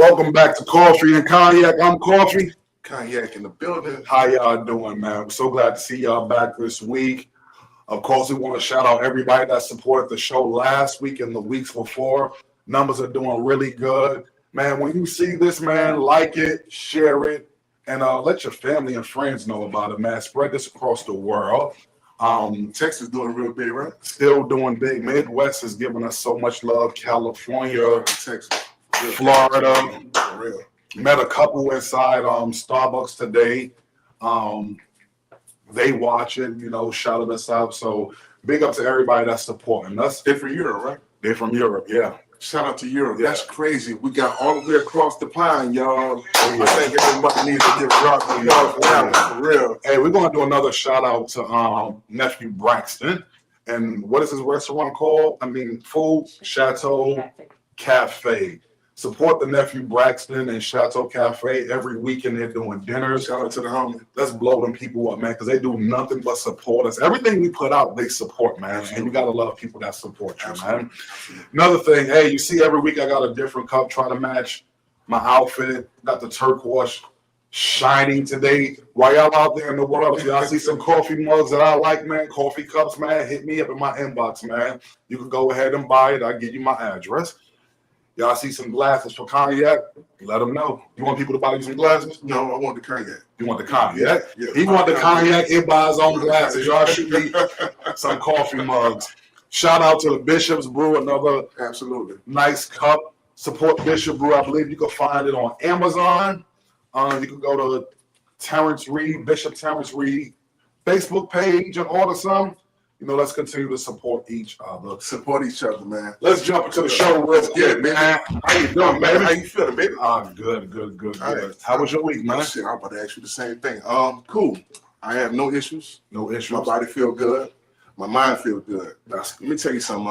Welcome back to Coffee and Cognac. I'm Coffee. Cognac in the building. How y'all doing, man? I'm so glad to see y'all back this week. Of course, we want to shout out everybody that supported the show last week and the weeks before. Numbers are doing really good. Man, when you see this, man, like it, share it, and let your family and friends know about it, man. Spread this across the world. Texas doing real big, right? Still doing big. Midwest is giving us so much love. California, Texas, Florida. For real. Met a couple inside Starbucks today. They watching, shouted us out. So big up to everybody that's supporting us. They're from Europe, right? They're from Europe, yeah. Shout out to Europe. Yeah. That's crazy. We got all the way across the pond, y'all. I think everybody needs to give Rock a applause for real. Hey, we're gonna do another shout out to nephew Braxton. And what is his restaurant called? Food Chateau Cafe. Support the nephew Braxton and Chateau Cafe every weekend. They're doing dinners. Shout out to the homie. Let's blow them people up, man, because they do nothing but support us. Everything we put out, they support, man. And you gotta love people that support you, man. Another thing, hey, you see every week I got a different cup trying to match my outfit. Got the turquoise shining today. While y'all out there in the world, if y'all see some coffee mugs that I like, man, coffee cups, man, hit me up in my inbox, man. You can go ahead and buy it. I'll give you my address. Y'all see some glasses for cognac? Let them know. You want people to buy you some glasses? No, I want the cognac. You want the cognac? Yeah. He want the cognac. He buys his own glasses. Y'all should be some coffee mugs. Shout out to the Bishop's Brew, another Absolutely nice cup. Support Bishop Brew. I believe you can find it on Amazon. You can go to Terrence Reed, Bishop Terrence Reed Facebook page and order some. Let's continue to support each other. Support each other, man. Let's jump into the show real quick, man. How you doing, man? How you feeling, baby? Good. Right. How was your week, man? Shit, I'm about to ask you the same thing. Cool. I have no issues. No issues. My body feel good. My mind feel good. Let me tell you something.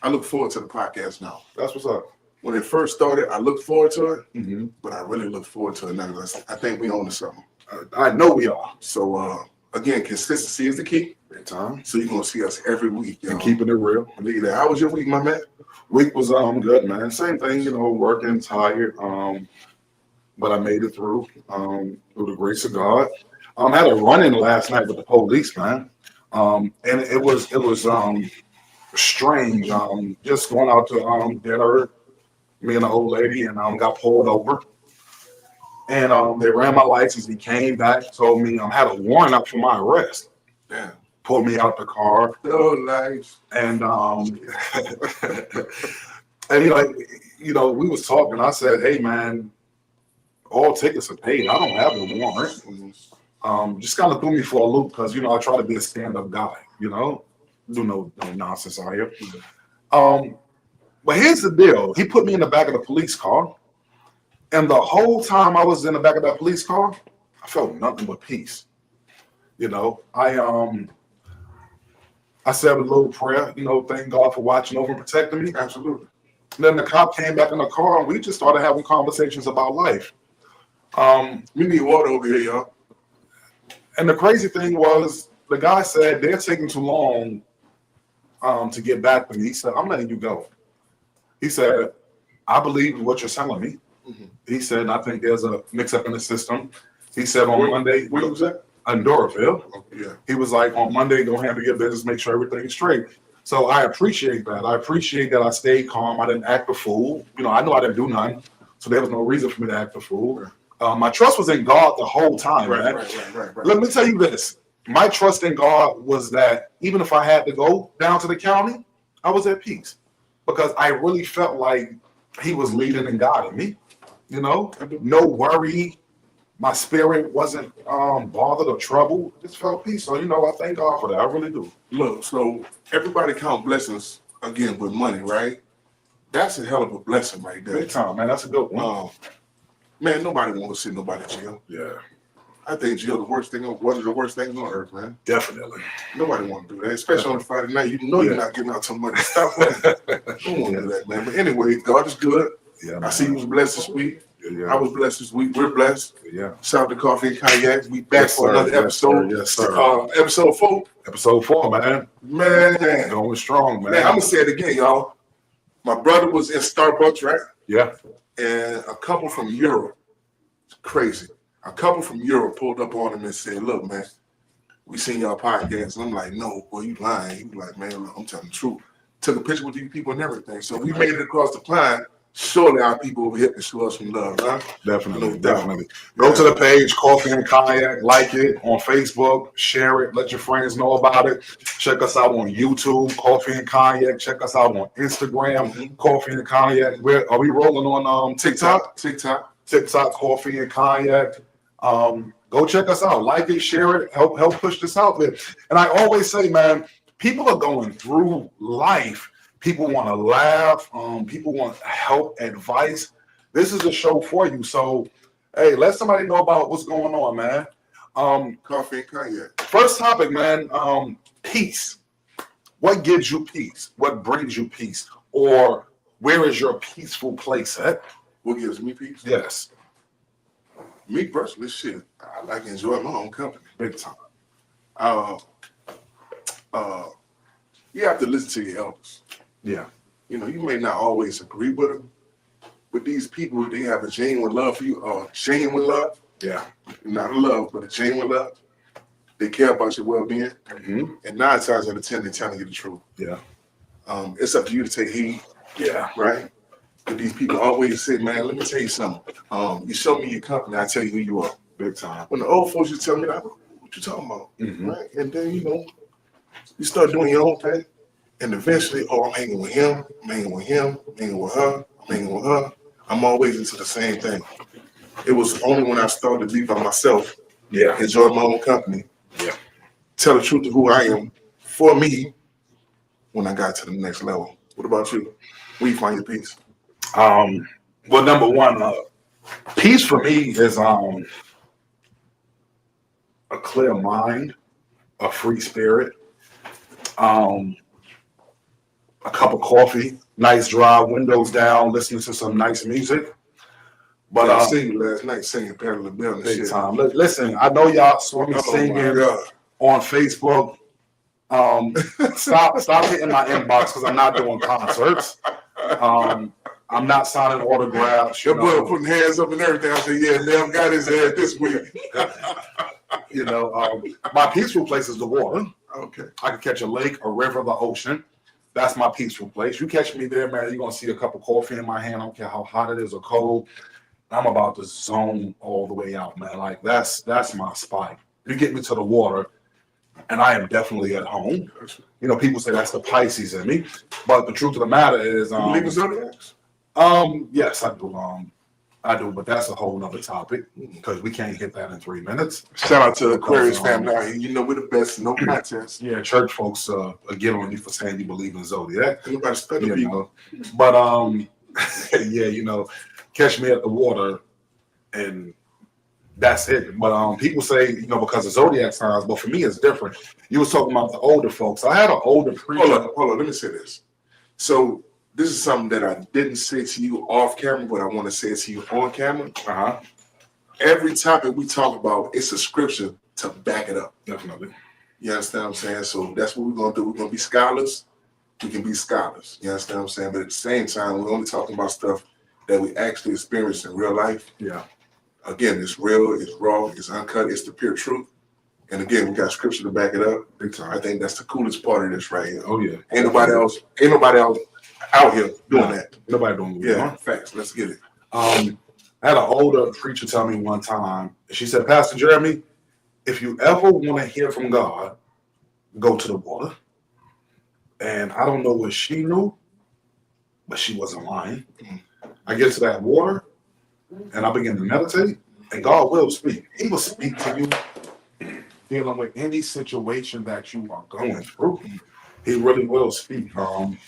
I look forward to the podcast now. That's what's up. When it first started, I looked forward to it, Mm-hmm. but I really look forward to it now. I think we own to something. I know we are. So, again, consistency is the key. Big time. So you're going to see us every week. And keeping it real. Believe that. How was your week, my man? Week was good, man. Same thing, working, tired. But I made it through the grace of God. I had a run-in last night with the police, man. And it was strange. Just going out to dinner, me and the old lady, and got pulled over. And they ran my license. He came back, told me I had a warrant out for my arrest. Yeah. Pulled me out the car. So nice. And and we was talking. I said, "Hey, man, all tickets are paid. I don't have a warrant." Just kind of threw me for a loop because I try to be a stand-up guy. Do no nonsense out here. But here's the deal. He put me in the back of the police car, and the whole time I was in the back of that police car, I felt nothing but peace. I said a little prayer, thank God for watching over and protecting me. Absolutely. And then the cop came back in the car and we just started having conversations about life. We need water over here, y'all. And the crazy thing was the guy said they're taking too long to get back to me. He said, "I'm letting you go." He said, "I believe what you're telling me." Mm-hmm. He said, "I think there's a mix up in the system." He said on Monday, where was that? In Doraville. Yeah. He was like, on Monday, go handle your business, make sure everything's straight. So I appreciate that. I appreciate that I stayed calm. I didn't act a fool. I know I didn't do nothing. So there was no reason for me to act a fool. My trust was in God the whole time, man. Right. Let me tell you this. My trust in God was that even if I had to go down to the county, I was at peace. Because I really felt like he was leading and guiding me. No worry. My spirit wasn't bothered or troubled. Just felt peace. So, I thank God for that. I really do. Look, so everybody count blessings, again, with money, right? That's a hell of a blessing right there. Big time, man. That's a good one. Man, nobody wants to see nobody in jail. Yeah. I think jail one of the worst things on earth, man. Definitely. Nobody want to do that, especially on a Friday night. You're not getting out some money. Stop that. Don't want to do that, man. But anyway, God is good. Yeah, I see you was blessed this week. Yeah. I was blessed this week. We're blessed. Yeah. Shout out to Coffee and Cognac. We back for another episode. Yes, sir. Episode 4. Episode 4, man. Man. Going strong, man. Man, I'm going to say it again, y'all. My brother was in Starbucks, right? Yeah. and a couple from Europe, crazy. A couple from Europe pulled up on him and said, "Look, man, we seen y'all podcast." And I'm like, "No, boy, you lying." He was like, "Man, look, I'm telling the truth." Took a picture with these people and everything. So we made it across the line. Surely our people over here can show us some love, huh? Definitely, No doubt. definitely. Go to the page, Coffee and Cognac, like it on Facebook, share it, let your friends know about it. Check us out on YouTube, Coffee and Cognac. Check us out on Instagram, Coffee and Cognac. Are we rolling on TikTok? TikTok, Coffee and Cognac. Go check us out, like it, share it, help push this out there. And I always say, man, people are going through life. People want to laugh. People want help, advice. This is a show for you. So, hey, let somebody know about what's going on, man. Coffee and Cognac. First topic, man. Peace. What gives you peace? What brings you peace? Or where is your peaceful place at? What gives me peace? Yes. Me personally, shit, I like to enjoy my own company. Big time. You have to listen to your elders. Yeah. You know, you may not always agree with them, but these people, they have a genuine love for you, or genuine love. Yeah. Not a love, but a genuine love. They care about your well-being. Mm-hmm. And 9 times out of 10, they're telling you the truth. Yeah. It's up to you to take heed. Yeah. Right? But these people always say, man, let me tell you something. You show me your company, I tell you who you are. Big time. When the old folks used to tell me, like, what you talking about? Mm-hmm. Right? And then, you know, you start doing your own thing. And eventually, I'm hanging with him, I'm hanging with him, I'm hanging with her, I'm hanging with her. I'm always into the same thing. It was only when I started to be by myself, enjoy my own company, tell the truth of who I am for me when I got to the next level. What about you? Where you find your peace? Well, number one, peace for me is a clear mind, a free spirit, a cup of coffee, nice dry, windows down, listening to some nice music. But I seen you last night singing Parallel Bill and big shit. time. Listen, I know y'all saw me singing on Facebook. Stop hitting my inbox because I'm not doing concerts. I'm not signing autographs. Your boy putting hands up and everything. I said, yeah, damn, got his head this week. You know, my peaceful place is the water. Okay. I can catch a lake, a river, the ocean. That's my peaceful place. You catch me there, man, you're going to see a cup of coffee in my hand. I don't care how hot it is or cold. I'm about to zone all the way out, man. Like, that's my spot. You get me to the water, and I am definitely at home. You know, people say that's the Pisces in me. But the truth of the matter is... you believe in zodiacs? Yes, I do. I do, but that's a whole nother topic because we can't hit that in 3 minutes. Shout out to the Aquarius family out here. You know we're the best, no contest. Yeah, church folks get on you for saying you believe in zodiac. Nobody study people. But yeah, you know, catch me at the water, and that's it. But people say, you know, because of zodiac signs, but for me it's different. You was talking about the older folks. I had an older preacher. Hold on. Let me say this. So this is something that I didn't say to you off camera, but I want to say it to you on camera. Every topic we talk about, it's a scripture to back it up. Definitely. You understand what I'm saying? So that's what we're going to do. We're going to be scholars. We can be scholars. You understand what I'm saying? But at the same time, we're only talking about stuff that we actually experience in real life. Yeah. Again, it's real, it's raw, it's uncut, it's the pure truth. And again, we got scripture to back it up. Big time. I think that's the coolest part of this right here. Oh yeah. Ain't nobody else out here doing that. Nobody doing that. Yeah, facts. Let's get it. I had an older preacher tell me one time, she said, Pastor Jeremy, if you ever want to hear from God, go to the water. And I don't know what she knew, but she wasn't lying. I get to that water and I begin to meditate, and God will speak. He will speak to you dealing with any situation that you are going through. He really will speak. When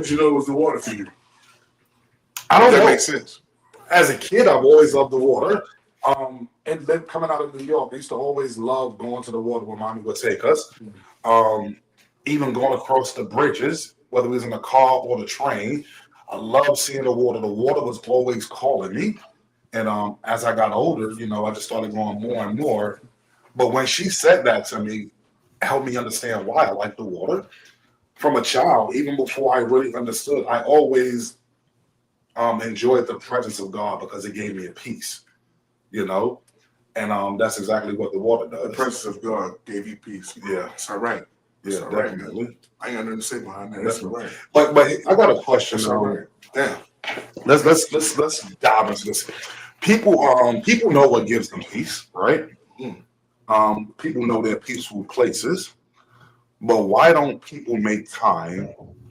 did you know it was the water for you? I don't know. That makes sense. As a kid, I've always loved the water. And then coming out of New York, I used to always love going to the water where mommy would take us. Even going across the bridges, whether it was in the car or the train, I loved seeing the water. The water was always calling me. And as I got older, you know, I just started going more and more. But when she said that to me, it helped me understand why I like the water. From a child, even before I really understood, I always enjoyed the presence of God because it gave me a peace, you know, and that's exactly what the water The does. presence of God gave you peace. Yeah, It's all right. yeah, all right, definitely. I ain't got nothing to say behind that. That's all right. But I got a question. That's all right. Damn. Let's dive into this. People know what gives them peace, right? People know their peaceful places, but why don't people make time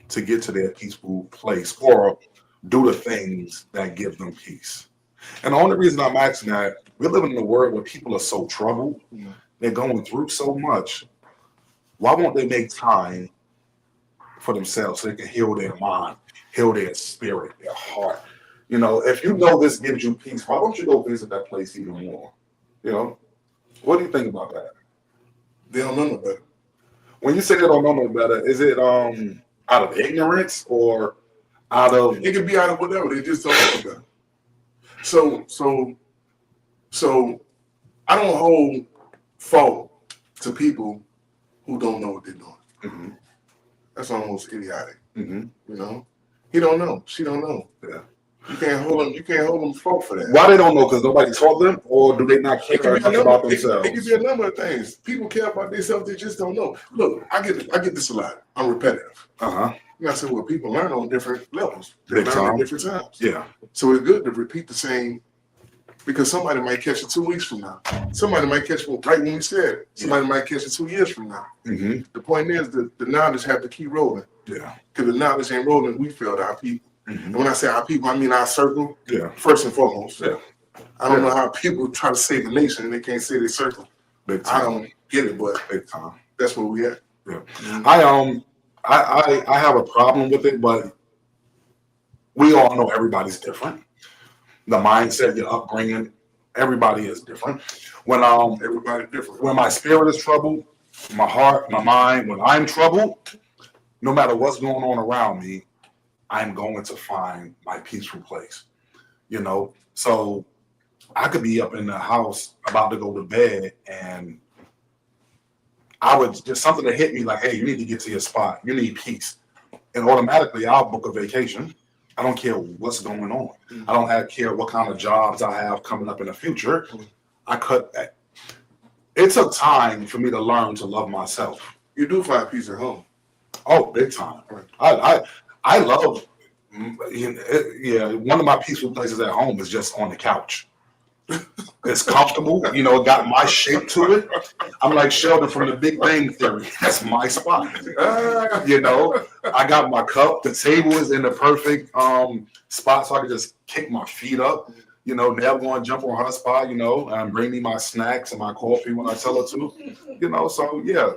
to get to their peaceful place or do the things that give them peace? And the only reason I'm asking that, we're living in a world where people are so troubled, they're going through so much. Why won't they make time for themselves so they can heal their mind, heal their spirit, their heart? You know, if you know this gives you peace, why don't you go visit that place even more? You know, what do you think about that? They don't know no better. When you say they don't know no better, is it out of ignorance or out of? It could be out of whatever. They just don't know better. So I don't hold fault to people who don't know what they're doing. Mm-hmm. That's almost idiotic. Mm-hmm. You know, he don't know. She don't know. Yeah. You can't hold them. You can't hold them fault for that. Why they don't know? Because nobody taught them, or do they not care enough about themselves? It could be a number of things. People care about themselves. They just don't know. Look, I get this a lot. I'm repetitive. I said, well, people learn on different levels. They learn at different times. Yeah. So it's good to repeat the same, because somebody might catch it 2 weeks from now. Somebody might catch it right when we said it. Somebody might catch it 2 years from now. Mm-hmm. The point is that the knowledge have to keep rolling. Yeah. Because the knowledge ain't rolling, we failed our people. Mm-hmm. And when I say our people, I mean our circle. Yeah. First and foremost. Yeah. I don't know how people try to save the nation and they can't save their circle. I don't get it, but big time. That's where we at. Yeah. Mm-hmm. I have a problem with it, but we all know everybody's different. The mindset, your upbringing, everybody is different. When everybody's different. When my spirit is troubled, my heart, my mind, when I'm troubled, no matter what's going on around me, I'm going to find my peaceful place. You know, so I could be up in the house about to go to bed, and I would just something to hit me like, hey, you need to get to your spot. You need peace. And automatically I'll book a vacation. I don't care what's going on. I don't care what kind of jobs I have coming up in the future. I cut that. It took time for me to learn to love myself. You do find peace at home. Oh, big time. I love, one of my peaceful places at home is just on the couch. It's comfortable, you know, got my shape to it. I'm like Sheldon from the Big Bang Theory. That's my spot. You know, I got my cup. The table is in the perfect spot so I can just kick my feet up. You know, never going to jump on her spot, you know, and bring me my snacks and my coffee when I tell her to. You know, so yeah.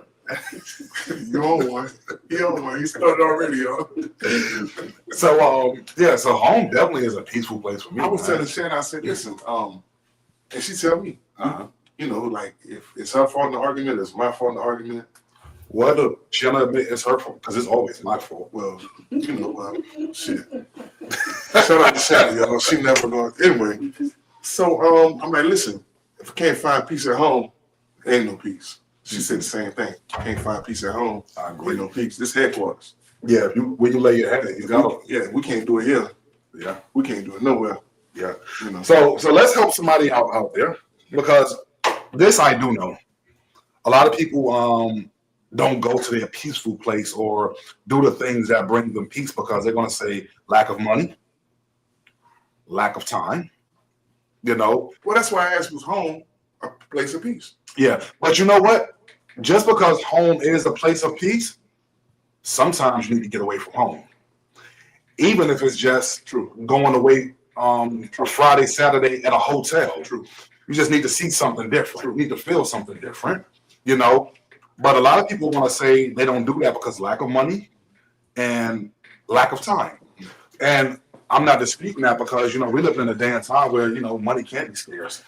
You on one. You on one. You started already, yo. So so home definitely is a peaceful place for me. I was telling Shannon, I said, listen, and she tell me, you know, like if it's her fault in the argument, it's my fault in the argument. Well, she'll admit it's her fault because it's always my fault. Well, you know, shit. Shout out to Shannon, y'all. She never going. Anyway, so I'm like, listen, if I can't find peace at home, ain't no peace. She said the same thing. Can't find peace at home. I agree. Ain't no peace. This headquarters. Yeah, when you lay your head, you got. Yeah, we can't do it here. Yeah, we can't do it nowhere. Yeah. You know. So let's help somebody out there, because this I do know. A lot of people don't go to their peaceful place or do the things that bring them peace because they're going to say lack of money, lack of time. You know. Well, that's why I asked, was home a place of peace? Yeah, but you know what? Just because home is a place of peace, sometimes you need to get away from home. Even if it's just going away for Friday, Saturday at a hotel. True. You just need to see something different. You need to feel something different, you know. But a lot of people want to say they don't do that because lack of money and lack of time. And I'm not disputing that because, you know, we live in a day and time where, you know, money can't be scarce.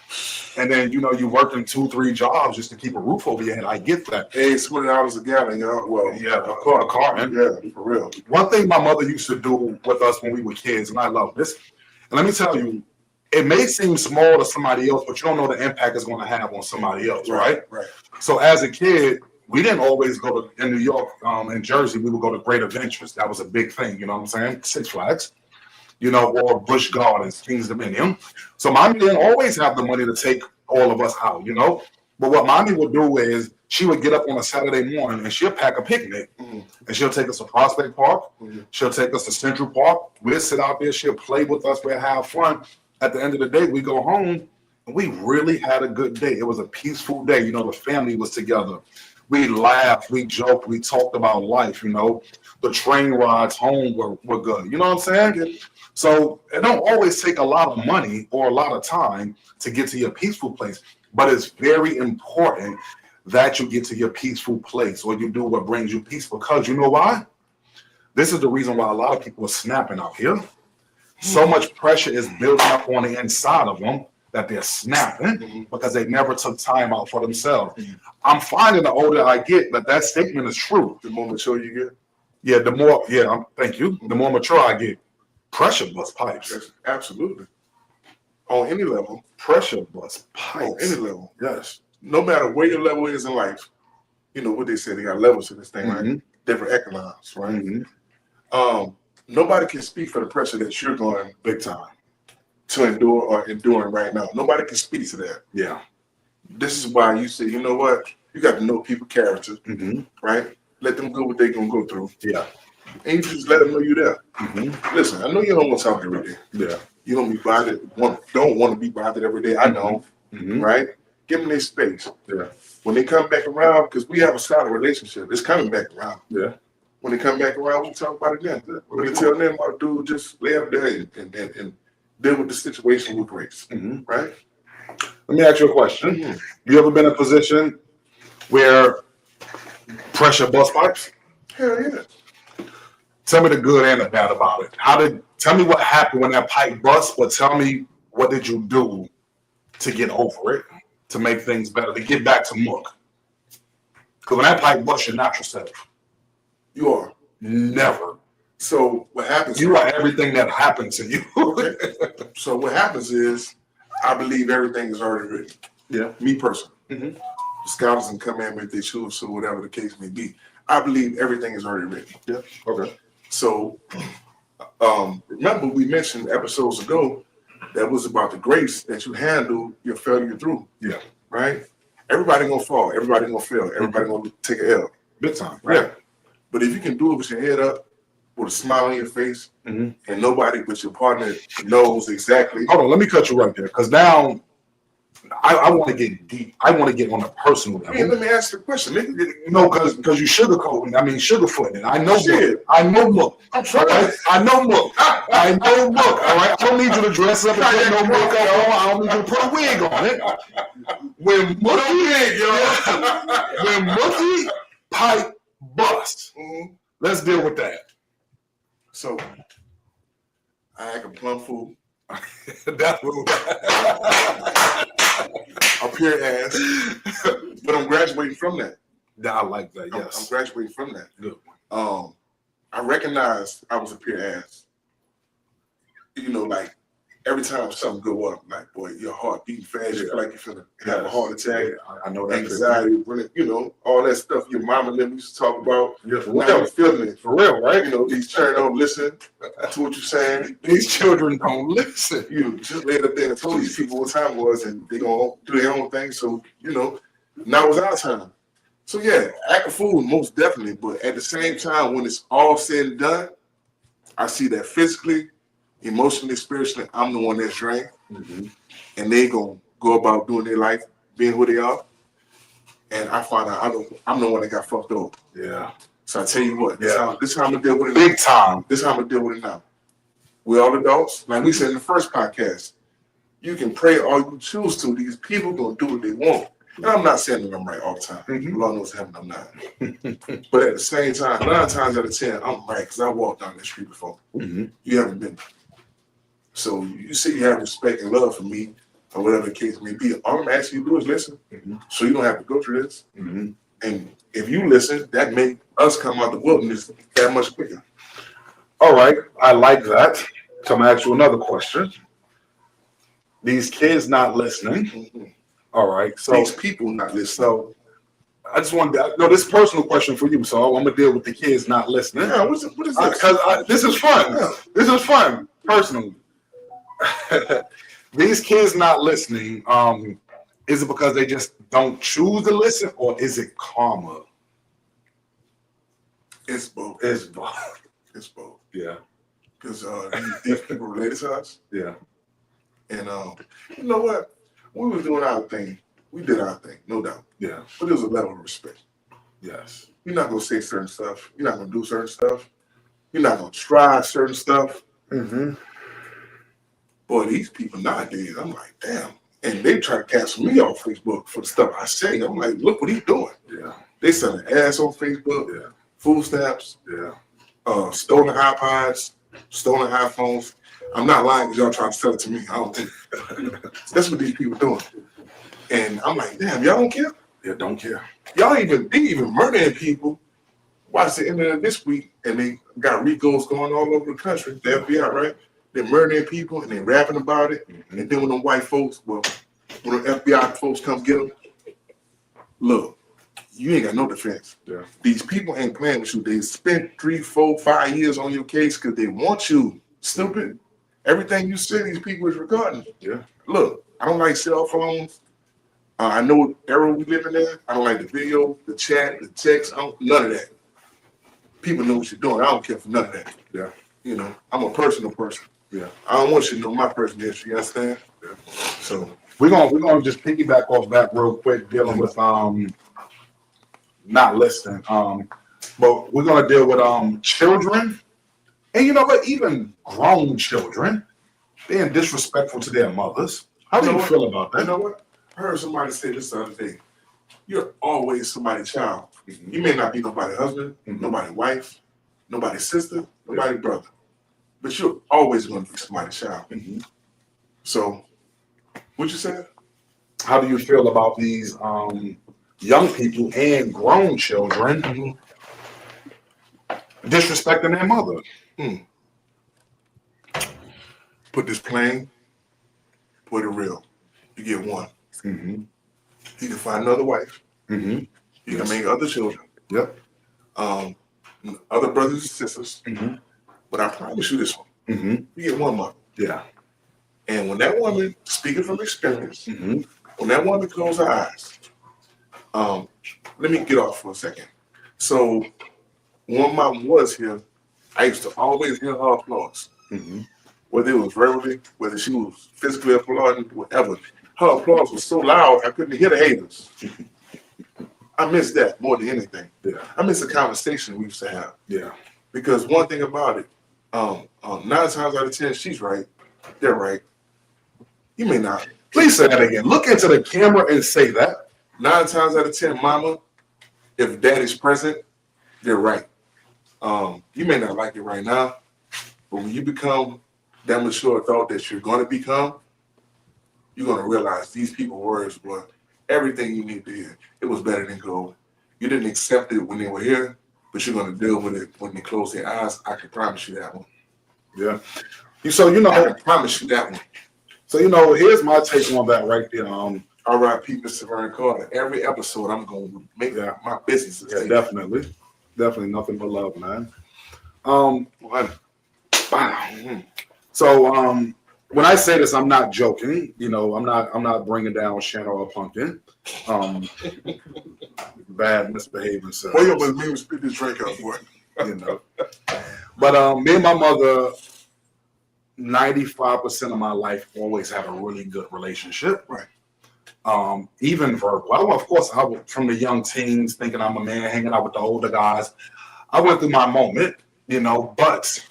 And then, you know, you work in 2-3 jobs just to keep a roof over your head. I get that. Hey, it's $20 a gallon, y'all. Well, yeah, a car. Yeah, for real. One thing my mother used to do with us when we were kids, and I love this, and let me tell you, it may seem small to somebody else, but you don't know the impact it's going to have on somebody else, right? Right. So as a kid, we didn't always go to, in New York, in Jersey, we would go to Great Adventures. That was a big thing, you know what I'm saying? Six Flags. or Busch Gardens, Kings Dominion. So mommy didn't always have the money to take all of us out, But what mommy would do is she would get up on a Saturday morning and she'll pack a picnic. And she'll take us to Prospect Park. She'll take us to Central Park. We'll sit out there. She'll play with us. We'll have fun. At the end of the day, we go home and we really had a good day. It was a peaceful day. The family was together. We laughed, we joked, we talked about life, The train rides home were good. You know what I'm saying? So it don't always take a lot of money or a lot of time to get to your peaceful place. But it's very important that you get to your peaceful place or you do what brings you peace, because you know why? This is the reason why a lot of people are snapping out here. So much pressure is building up on the inside of them that they're snapping because they never took time out for themselves. I'm finding the older I get that statement is true. The more mature you get? Yeah, thank you. The more mature I get, pressure bust pipes. Yes, absolutely. On any level. Pressure bust pipes. On any level. Yes. No matter where your level is in life, what they say, they got levels to this thing, right? Different echelons, right? Nobody can speak for the pressure that you're going Big time to endure or enduring right now. Nobody can speak to that. Yeah. This is why you say, you know what? You got to know people's character, right? Let them go what they're going to go through. Yeah. And you just let them know you're there. Listen, I know you don't want to talk every day. Yeah. You don't be bothered, don't want to be bothered every day. I know, right? Give them their space. Yeah. When they come back around, because we have a solid relationship, it's coming back around. Yeah. When they come back around, we talk about it then. We tell them about, dude, just lay up there and deal with the situation with grace, right? Let me ask you a question. You ever been in a position where pressure bust pipes? Hell yeah. Tell me the good and the bad about it. Tell me what happened when that pipe bust, but tell me what did you do to get over it, to make things better, to get back to muck. Because when that pipe busts, you're not yourself. You are. Never. So what happens? You are everything that happened to you. Okay. So what happens is, I believe everything is already written. Yeah. Me personally. The scholars can come in with their shoes, so whatever the case may be. I believe everything is already written. Yeah. Okay. So remember we mentioned episodes ago that was about the grace that you handle your failure through. Yeah. Right? Everybody gonna fall. Everybody gonna fail. Everybody gonna take a L. Big time. Right? Yeah. But if you can do it with your head up, with a smile on your face, and nobody but your partner knows exactly. Hold on, let me cut you right there, because now I want to get deep. I want to get on a personal level. Hey, let me ask you a question. Because you sugarcoating. I mean, sugarfooting it. I know Shit. Mook. I know Mook. I'm trying. Right? I know Mook. I know Mook. All right. I don't need you to dress up and put no makeup on. I don't need you to put a wig on it. When Mookie pipe busts, let's deal with that. So I act a plum fool. That's what A pure ass. But I'm graduating from that. I like that. I'm Yes. graduating from that. Good. I recognized I was a pure ass. Like every time something go up, like, boy, your heart beating fast, you feel like you're finna have a heart attack. I know that. Anxiety, all that stuff your mama and them used to talk about. Yeah, for Now real. you're feeling it. For real, right? These children don't listen to what you're saying. These children don't listen. You just laid up there and told these people what time it was, and they gonna do their own thing. So, now it's our time. So yeah, act a fool, most definitely. But at the same time, when it's all said and done, I see that physically, emotionally, spiritually, I'm the one that's drained. And they gonna go about doing their life, being who they are. And I find out I'm the one that got fucked up. Yeah. So I tell you what, this how I'm gonna deal with it. Big time. This is how I'm gonna deal with it now. We're all adults. Like we said in the first podcast, you can pray all you choose to. These people gonna do what they want. And I'm not saying that I'm right all the time. Lord knows heaven I'm not. But at the same time, 9 times out of 10, I'm right because I walked down that street before. You haven't been. So you say you have respect and love for me, or whatever the case may be. All I'm asking you to do is listen, so you don't have to go through this. And if you listen, that make us come out the wilderness that much quicker. All right, I like that. So I'm gonna ask you another question. These kids not listening. All right, so These people not listening. So I just wanted to know this personal question for you. So I'm gonna deal with the kids not listening. Yeah, what is this? Because this is fun. This is fun. personally, these kids not listening, is it because they just don't choose to listen, or is it karma? It's both. It's both. It's both. Yeah. Because these people related to us. Yeah. And you know what? We was doing our thing. We did our thing, no doubt. Yeah. But there was a level of respect. Yes. You're not gonna say certain stuff. You're not gonna do certain stuff. You're not gonna try certain stuff. Mm-hmm. Boy, these people nowadays, I'm like, damn. And they try to cancel me off Facebook for the stuff I say. I'm like, look what he's doing. Yeah. They selling ass on Facebook. Yeah. Food stamps. Yeah. Stolen iPods, stolen iPhones. I'm not lying because y'all trying to sell it to me. I don't think that's what these people doing. And I'm like, damn, y'all don't care? Yeah, don't care. They even murdering people. Watch the end of this week, and they got RICOs going all over the country. The FBI, right? They're murdering people and they're rapping about it. Mm-hmm. And then when them white folks, when the FBI folks come get them, look, you ain't got no defense. Yeah. These people ain't playing with you. They spent 3, 4, 5 years on your case because they want you. Stupid. Everything you say, these people is recording. Yeah. Look, I don't like cell phones. I know what era we live in there. I don't like the video, the chat, the text. None of that. People know what you're doing. I don't care for none of that. Yeah. You know, I'm a personal person. Yeah. I don't want you to know my personal history. You understand? Yeah. So We're gonna just piggyback off that real quick, dealing with not listening. But we're gonna deal with children, and you know what, even grown children being disrespectful to their mothers. How do you feel about that? You know what? I heard somebody say this the other day. You're always somebody's child. Mm-hmm. You may not be nobody's husband, Mhm. nobody's wife, nobody's sister, nobody's brother, but you're always going to be somebody's child. Mm-hmm. So, what you said? How do you feel about these young people and grown children disrespecting their mother? Put this plain, put it real. You get one. Mm-hmm. You can find another wife. Mm-hmm. You can make other children. Yep. Other brothers and sisters. Mm-hmm. But I promise you this one. Mm-hmm. You get one mother. Yeah. And when that woman, speaking from experience, Mm-hmm. when that woman closed her eyes, let me get off for a second. So when mom was here, I used to always hear her applause. Mm-hmm. Whether it was verbally, whether she was physically applauding, whatever. Her applause was so loud I couldn't hear the haters. I miss that more than anything. Yeah. I miss the conversation we used to have. Yeah. Because one thing about it, 9 times out of 10, she's right. They're right. You may not. Please say that again. Look into the camera and say that. 9 times out of 10, mama, if daddy's present, they're right. You may not like it right now, but when you become that mature adult that you're going to become, you're going to realize these people's words were everything you need to hear. It was better than gold. You didn't accept it when they were here, but you're going to deal with it when they close their eyes. I can promise you that one. Yeah. I can promise you that one. So, here's my take on that right there. R.I.P. Mr. Vern Carter. Every episode, I'm going to make that my business. Yeah, definitely. Definitely nothing but love, man. So, when I say this, I'm not joking. I'm not bringing down Shannon or Pumpkin. Bad misbehaving self. Well, but me spit this drink out, boy. But me and my mother, 95% of my life always had a really good relationship. Right. Even verbal. Of course, I was from the young teens thinking I'm a man, hanging out with the older guys. I went through my moment, but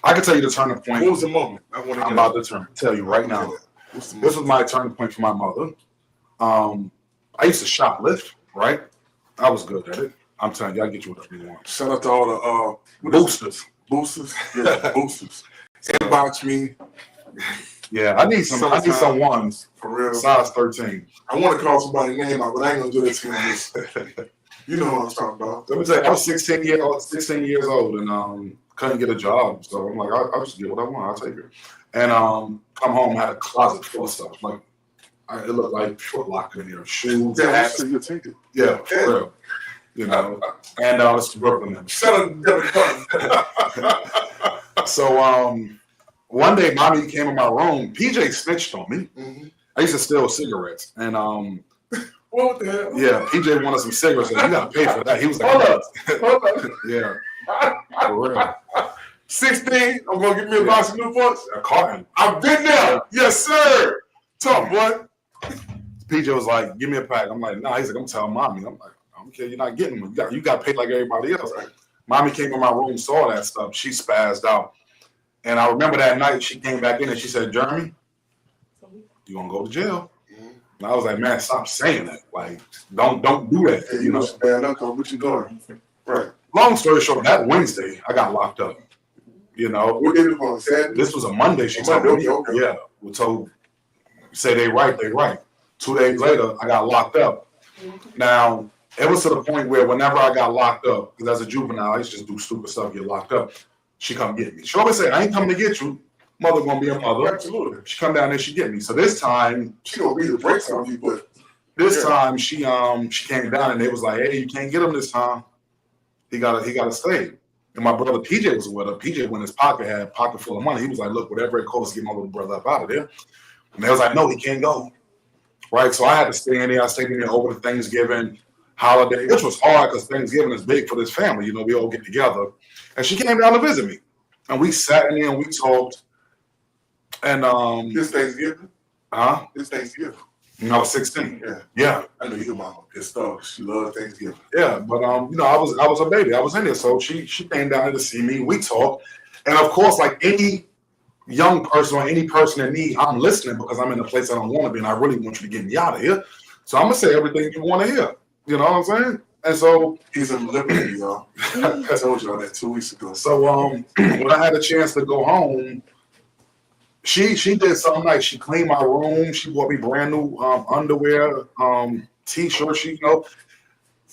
I can tell you the turning point. What was the moment? I'm about to tell you right now. This was my turning point for my mother. I used to shoplift, right? I was good at it. I'm telling you, I get you whatever you want. Shout out to all the boosters. Boosters? Yeah, boosters. Inbox me. Yeah, I need some ones. For real. Size 13. I want to call somebody's name out, but I ain't gonna do that to you. You know what I'm talking about. Let me tell you, I was 16 years old and couldn't get a job. So I'm like, I'll just get what I want, I'll take it. And come home, had a closet full of stuff. Like it looked like Foot Locker in here. Shoes, hats. You take it. Yeah, for real. And it's Brooklyn. Shut up, So one day, mommy came in my room. PJ snitched on me. Mhm. I used to steal cigarettes, and What the hell? yeah, PJ wanted some cigarettes. And you gotta pay for that. He was like, Hold up. yeah, for real. 16, I'm gonna get me a box of Newports. A carton. I've been there. Yes, sir. Talk, boy. PJ was like, give me a pack. I'm like, nah. He's like, I'm telling mommy. I'm like, I don't care. You're not getting them. You got paid like everybody else. Mommy came in my room, saw that stuff. She spazzed out. And I remember that night she came back in and she said, Jeremy, you gonna go to jail. And I was like, man, stop saying that. Like, don't do that. Hey, you know. bad uncle, what you doing? Right. Long story short, that Wednesday I got locked up. You know. What did it on Saturday? This was a Monday. She told me. Okay. Yeah. We told say they right, they right. 2 days later, I got locked up. Now, it was to the point where whenever I got locked up, because as a juvenile, I used to just do stupid stuff, get locked up. She come get me. She always say, I ain't coming to get you. Mother gonna be a mother. Absolutely. She come down there, she get me. So this time, She gonna read the brakes on you, but this time she came down and they was like, hey, you can't get him this time. He gotta stay. And my brother PJ was with her. PJ went in his pocket, had a pocket full of money. He was like, look, whatever it costs to get my little brother up out of there. And they was like, no, he can't go. Right. So I had to stay in there. I stayed in there over the Thanksgiving holiday, which was hard because Thanksgiving is big for this family. You know, we all get together. And she came down to visit me. And we sat in there and we talked. And this Thanksgiving? This Thanksgiving. I was 16. Yeah. Yeah. I know your mama pissed off. She loved Thanksgiving. Yeah. But you know, I was a baby. I was in there. So she came down there to see me. We talked. And of course, like any young person or any person in need, I'm listening because I'm in a place I don't want to be and I really want you to get me out of here. So I'm gonna say everything you want to hear. You know what I'm saying? And so he's in liberty, y'all. I told y'all that 2 weeks ago. So when I had a chance to go home, she did something like she cleaned my room. She bought me brand new underwear, t-shirts, you know.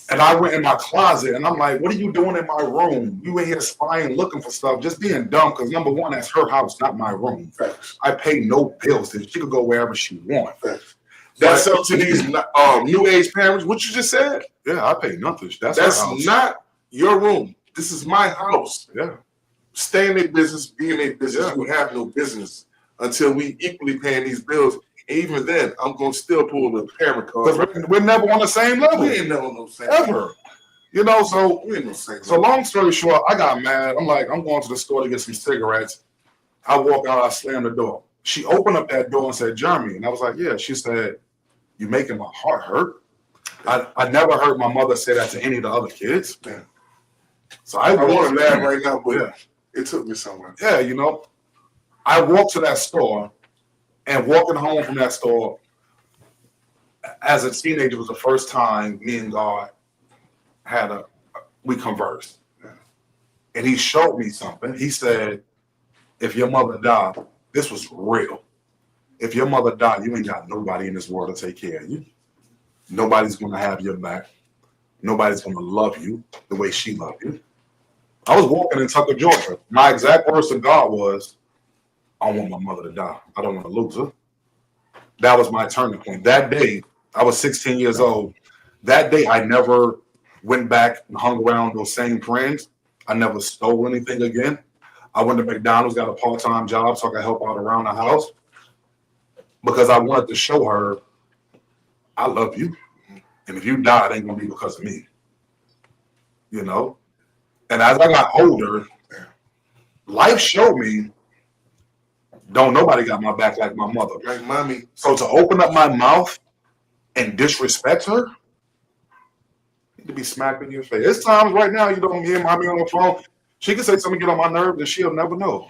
And I went in my closet and I'm like, what are you doing in my room? You in here spying, looking for stuff, just being dumb. Because number one, that's her house, not my room. Facts. I pay no bills. She could go wherever she wants. Facts. That's up to these new age parents. What you just said? Yeah, I pay nothing. That's not your room. This is my house. Yeah. Stay in their business, be in their business. Yeah. You have no business until we equally paying these bills. And even then, I'm gonna still pull the parent card. Because we're never on the same level. We ain't never on the same ever. Level. You know, so we ain't no same so long story short, I got mad. I'm like, I'm going to the store to get some cigarettes. I walk out, I slam the door. She opened up that door and said, Jeremy. And I was like, yeah. She said, you're making my heart hurt. I never heard my mother say that to any of the other kids. Yeah. So I want to laugh right now, but it took me somewhere. Yeah, you know, I walked to that store, and walking home from that store as a teenager was the first time me and God we conversed. Yeah. And he showed me something. He said, if your mother died, this was real. If your mother died, you ain't got nobody in this world to take care of you. Nobody's going to have your back. Nobody's going to love you the way she loved you. I was walking in Tucker, Georgia. My exact words to God was, I don't want my mother to die. I don't want to lose her. That was my turning point. That day, I was 16 years old. That day, I never went back and hung around those same friends. I never stole anything again. I went to McDonald's, got a part-time job so I could help out around the house because I wanted to show her, I love you. And if you die, it ain't going to be because of me. You know? And as I got older, life showed me, don't nobody got my back like my mother. Like mommy. So to open up my mouth and disrespect her, need to be smacked in your face. There's times right now you don't hear mommy on the phone. She can say something get on my nerves and she'll never know.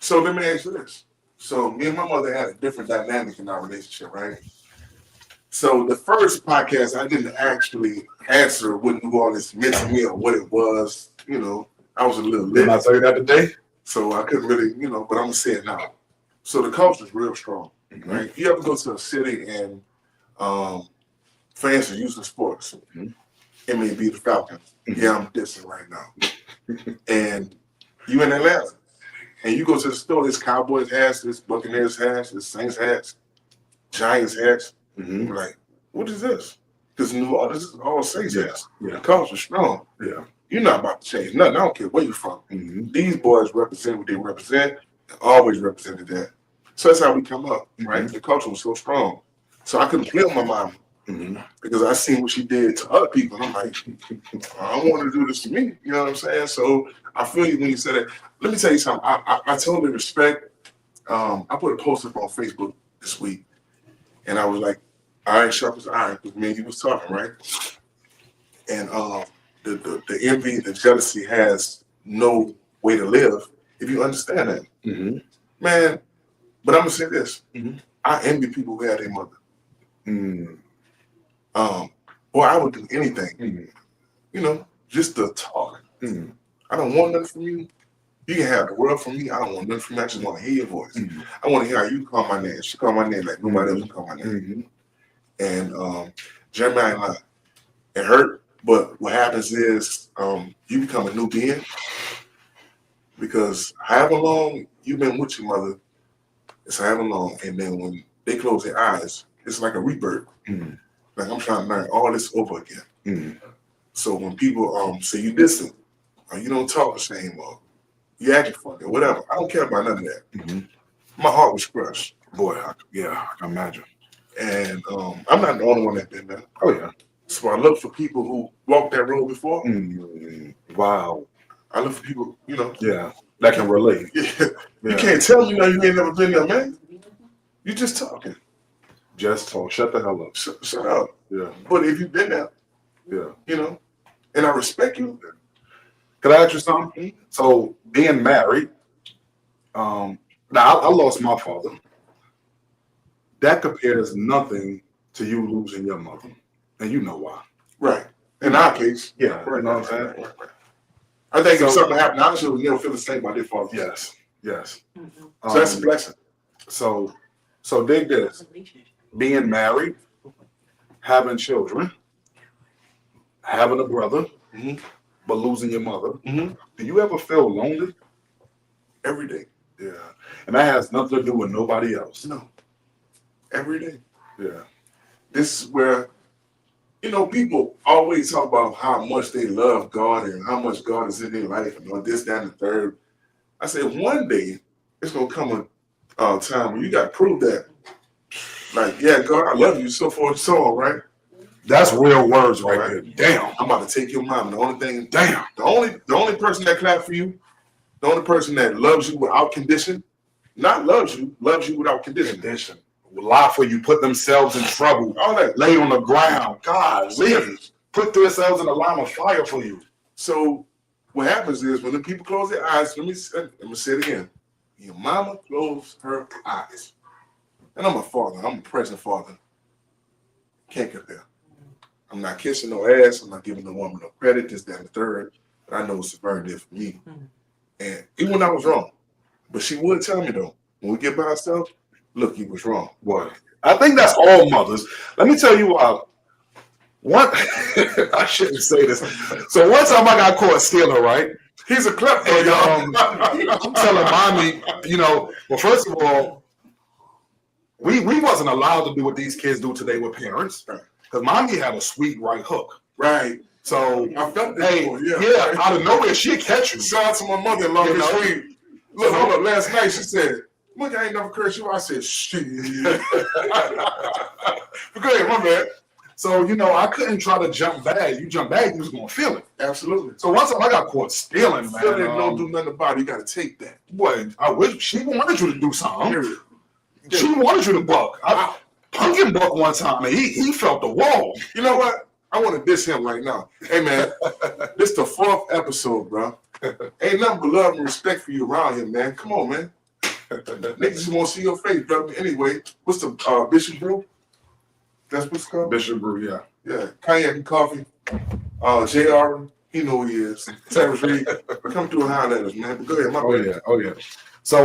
So let me ask you this. So me and my mother had a different dynamic in our relationship, right? So the first podcast, I didn't actually answer what New Orleans meant to me or what it was. You know, I was a little lit. Didn't I tell you that today? So I couldn't really, you know, but I'm going to say it now. So the culture is real strong, right? If you ever go to a city and fans are using sports, it may be the Falcons. Yeah, I'm dissing right now. And you in Atlanta, and you go to the store, this Cowboys hats, this Buccaneers hats, this Saints hats, Giants hats. Like, what is this? Because New Orleans is all Saints hats. Yeah. The culture's strong. Yeah. You're not about to change nothing. I don't care where you're from. Mm-hmm. These boys represent what they represent, and always represented that. So that's how we come up, right? Mm-hmm. The culture was so strong. So I couldn't play with my mom Mm-hmm. because I seen what she did to other people. And I'm like, I don't want to do this to me. You know what I'm saying? So I feel you when you said that. Let me tell you something. I totally respect. I put a post up on Facebook this week, and I was like, iron sharp as iron, because me and you was talking, right? And the envy, the jealousy has no way to live if you understand that. Mm-hmm. Man, but I'm gonna say this. Mm-hmm. I envy people who have their mother. Mm-hmm. Boy, I would do anything, Mm-hmm. you know, just to talk. Mm-hmm. I don't want nothing from you. You can have the world from me. I don't want nothing from you. I just want to hear your voice. Mm-hmm. I want to hear how you call my name. She call my name like nobody else can call my name. Mm-hmm. And Jeremiah and I, it hurt. But what happens is you become a new being because however long you've been with your mother, it's however long. And then when they close their eyes, it's like a rebirth. Mm-hmm. Like I'm trying to learn all this over again. Mm-hmm. So when people say you distant or you don't talk the same or you acting funny or whatever, I don't care about none of that. Mm-hmm. My heart was crushed. Boy, I can imagine. And I'm not the only one that's been there. Oh yeah. So I look for people who walked that road before. Mm-hmm. Wow. I look for people, you know. Yeah, that can relate. Yeah. You can't tell me you ain't never been there, man. You just talking. Just talk. Shut the hell up. Shut up. Yeah. But if you've been there, Yeah. you know, and I respect you. Could I ask you something? So being married, now I lost my father. That compares nothing to you losing your mother, and you know why. Right. In our case. Yeah. Right. You know what I'm saying? Right. I think if So- something happened, our children never feel the same about their father. Yes. Yes. So that's a blessing. So dig this: being married, having children, having a brother, Mhm. but losing your mother. Mhm. Do you ever feel lonely? Every day. Yeah. And that has nothing to do with nobody else. No. Every day. Yeah. This is where, you know, people always talk about how much they love God and how much God is in their life and all this, that, and the third. I said, one day it's going to come a time when you got to prove that. Like, yeah, God, I love you, so forth and so on, right? That's real words right Right. there. Damn. I'm about to take your mom. The only thing, Damn. the only person that clap for you, the only person that loves you without condition, not loves you without condition. Condition. Lie for you, put themselves in trouble, All that. lay on the ground. God, live. Put themselves in a line of fire for you. So what happens is when the people close their eyes, let me say it again. Your mama closed her eyes. And I'm a father. I'm a present father. Can't compare. I'm not kissing no ass. I'm not giving no woman no credit, this, that, and the third. But I know it's very different for me. And even when I was wrong, but she would tell me though, when we get by ourselves, look, you was wrong. Boy, I think that's all mothers. Let me tell you what I shouldn't say this. So one time I got caught stealing, right? He's a klepto, And y'all. I'm telling mommy, well, first of all, we wasn't allowed to do what these kids do today with parents. Because mommy had a sweet right hook. Right. So I felt that hey, before, yeah, out of nowhere she'd catch you. Shout out to my mother-in-law You this know? week. Look, hold up. Last night she said, "Look, I ain't never cursed you." I said, "Shit." But go ahead, my bad. So I couldn't try to jump back. You jump back, you was gonna feel it. Absolutely. So one time I got caught stealing, man. Feel it, don't do nothing about it. You got to take that. Boy, I wish she wanted you to do something. Period. She wanted you to buck. Pumpkin buck one time, and he felt the wall. You know what? I want to diss him right now. Hey, man, this the 4th episode, bro. Ain't nothing but love and respect for you around here, man. Come on, man. Niggas just want to see your face, brother. Anyway, what's the Bishop Brew? That's what's called? Bishop Brew, yeah. Yeah, Cognac and coffee. JR, he know who he is. Terrence Reed, come through and holler at us, man. But go ahead, my bad. Oh yeah. So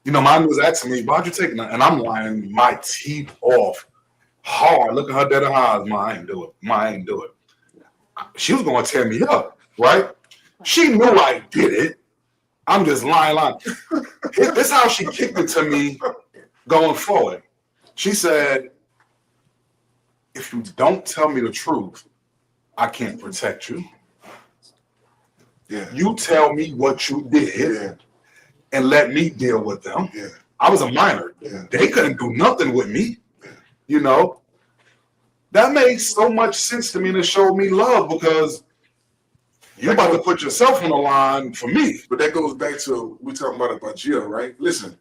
mom was asking me, why'd you take that? And I'm lying my teeth off hard. Look at her dead eyes. Ma, I ain't do it. She was gonna tear me up, right? She knew I did it. I'm just lying. This is how she kicked it to me going forward. She said, if you don't tell me the truth, I can't protect you. Yeah. You tell me what you did and let me deal with them. Yeah. I was a minor. Yeah. They couldn't do nothing with me. You know, that made so much sense to me and it showed me love because you about to put yourself on the line for me. But that goes back to we talking about jail, right? Listen,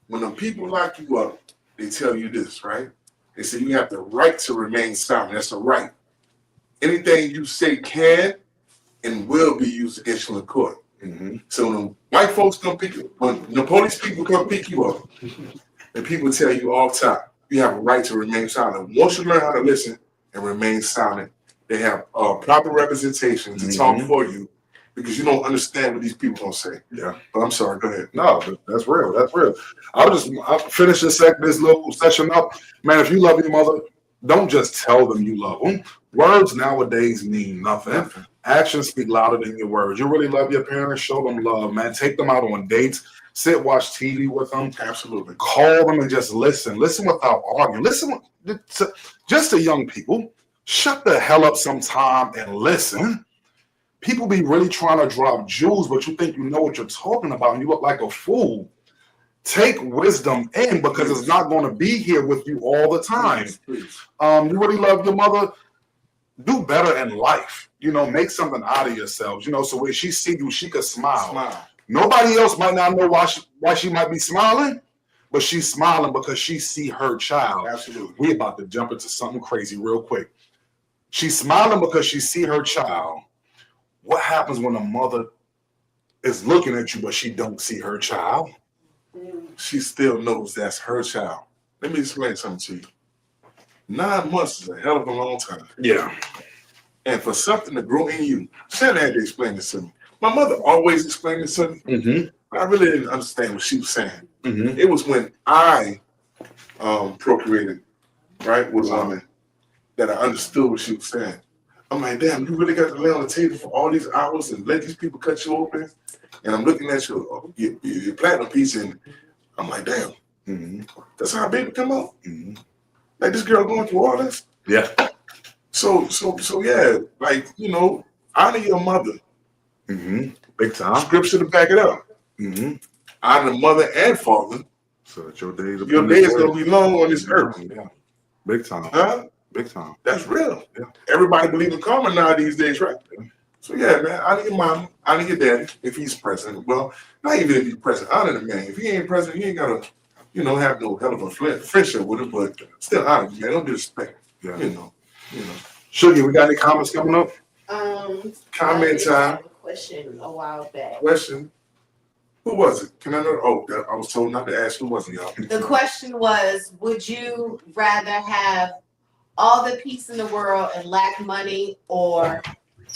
when the people lock you up, they tell you this, right? They say you have the right to remain silent. That's a right. Anything you say can and will be used against you in court. Mm-hmm. So when white folks come pick you, when the police people come pick you up, and people tell you all the time, you have a right to remain silent. Once you learn how to listen and remain silent, they have proper representation to talk for you because you don't understand what these people gonna say. Yeah. But I'm sorry, go ahead. No, that's real. That's real. I'll finish this little session up. Man, if you love your mother, don't just tell them you love them. Words nowadays mean nothing. Actions speak louder than your words. You really love your parents, show them love, man. Take them out on dates. Sit, watch TV with them. Absolutely. Call them and just listen. Listen without arguing. Listen just to young people. Shut the hell up sometime and listen. People be really trying to drop jewels, but you think you know what you're talking about and you look like a fool. Take wisdom in because it's not going to be here with you all the time. Please. You really love your mother, do better in life. You know, make something out of yourselves. You know, so when she see you, she could smile. Nobody else might not know why she might be smiling, but she's smiling because she see her child. Absolutely. We about to jump into something crazy real quick. She's smiling because she see her child. What happens when a mother is looking at you, but she don't see her child? She still knows that's her child. Let me explain something to you. 9 months is a hell of a long time. Yeah. And for something to grow in you, Shannon had to explain this to me. My mother always explained this to me. Mm-hmm. I really didn't understand what she was saying. Mm-hmm. It was when I procreated, right, with a woman that I understood what she was saying. I'm like, damn, you really got to lay on the table for all these hours and let these people cut you open? And I'm looking at your platinum piece and I'm like, damn, that's how baby come out? Like this girl going through all this? Yeah. So yeah, like, you know, honor your mother. Big time. Scripture to back it up. Honor mother and father. So that your days gonna be long on this earth. Yeah. Big time. Huh? Big time. That's real. Yeah. Everybody believe in karma now these days, right? Yeah. So yeah, man, honor your mom, honor your daddy if he's present. Well, not even if he's present, honor the man. If he ain't present, you ain't gotta, you know, have no hell of a friendship with him, but still honor him, man. Don't disrespect. Yeah. You know. Sugar, we got any comments coming up? Comment time. A question a while back. Question. Who was it? Can I know? Oh, I was told not to ask who was it, y'all. The question was, would you rather have all the peace in the world and lack money, or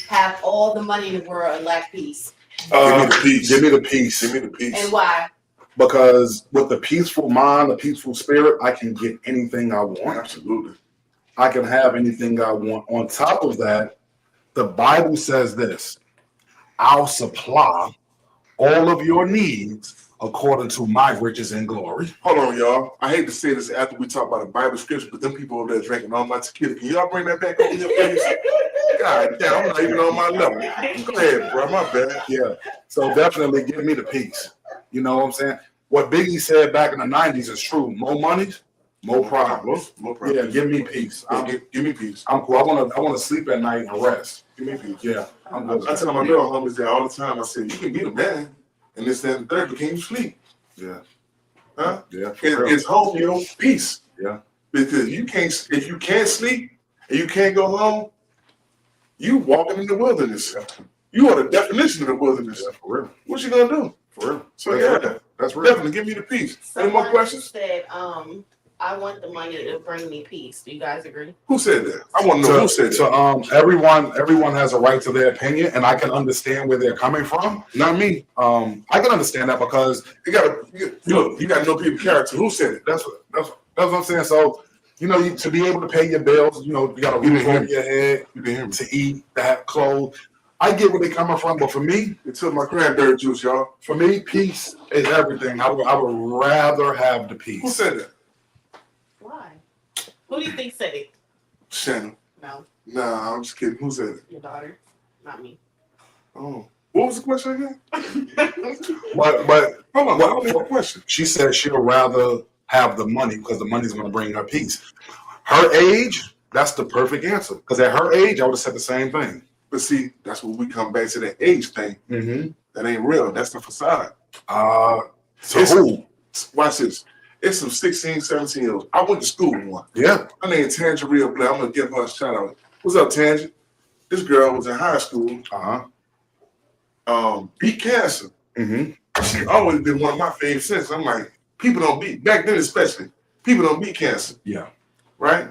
have all the money in the world and lack peace? Give me the peace. Give me the peace. Give me the peace. And why? Because with the peaceful mind, the peaceful spirit, I can get anything I want. Absolutely. I can have anything I want. On top of that, the Bible says this: I'll supply all of your needs according to my riches and glory. Hold on, y'all. I hate to say this after we talk about the Bible scripture, but them people over there drinking all my tequila. Can y'all bring that back over here, please? God damn, I'm not even on my level. Go ahead, bro. My bad. Yeah. So definitely give me the peace. You know what I'm saying? What Biggie said back in the 90s is true. More money, more problems. More problems. Yeah, give me peace. Give me peace. I'm cool. I want to sleep at night and rest. Give me peace. Yeah. I'm good. I tell my girl homies that all the time. I say, you can be the man, and this, that, and the third, but can you sleep? Yeah. Huh? Yeah. It's home, you know, peace. Yeah. Because if you can't sleep and you can't go home, you walking in the wilderness. You are the definition of the wilderness. Yeah, for real. What you gonna do? For real. So That's real. definitely give me the peace. Any more questions? Said, I want the money to bring me peace. Do you guys agree? Who said that? I want to know who said that. So everyone has a right to their opinion, and I can understand where they're coming from. Not me. I can understand that because You got to know people's character. Who said it? that's what I'm saying. So to be able to pay your bills, you got a roof over your head, You didn't hear me. to eat, to have clothes. I get where they're coming from, but for me, It took my cranberry juice, y'all. peace is everything. I would rather have the Who peace. said that? Why? Who do you think said it? Shannon. No, Nah, I'm just kidding. Who said it? your daughter, not me. Oh, What was the question again? But Hold on, I don't know the question. she said she'll rather have the money because the money's going to bring her peace. Her age, that's the perfect answer. Because at her age, I would have said the same thing. But see, that's when we come back to that age thing. Mm-hmm. That ain't real. That's the facade. So who? Watch this. It's some 16, 17 year olds. I went to school with one. Yeah. Her name is Tangerine Blair. I'm going to give her a shout out. What's up, Tanger? This girl was in high school. Beat cancer. Mm-hmm. She always been one of my favorite since. I'm like, people don't beat, back then especially, people don't beat cancer. Yeah. Right?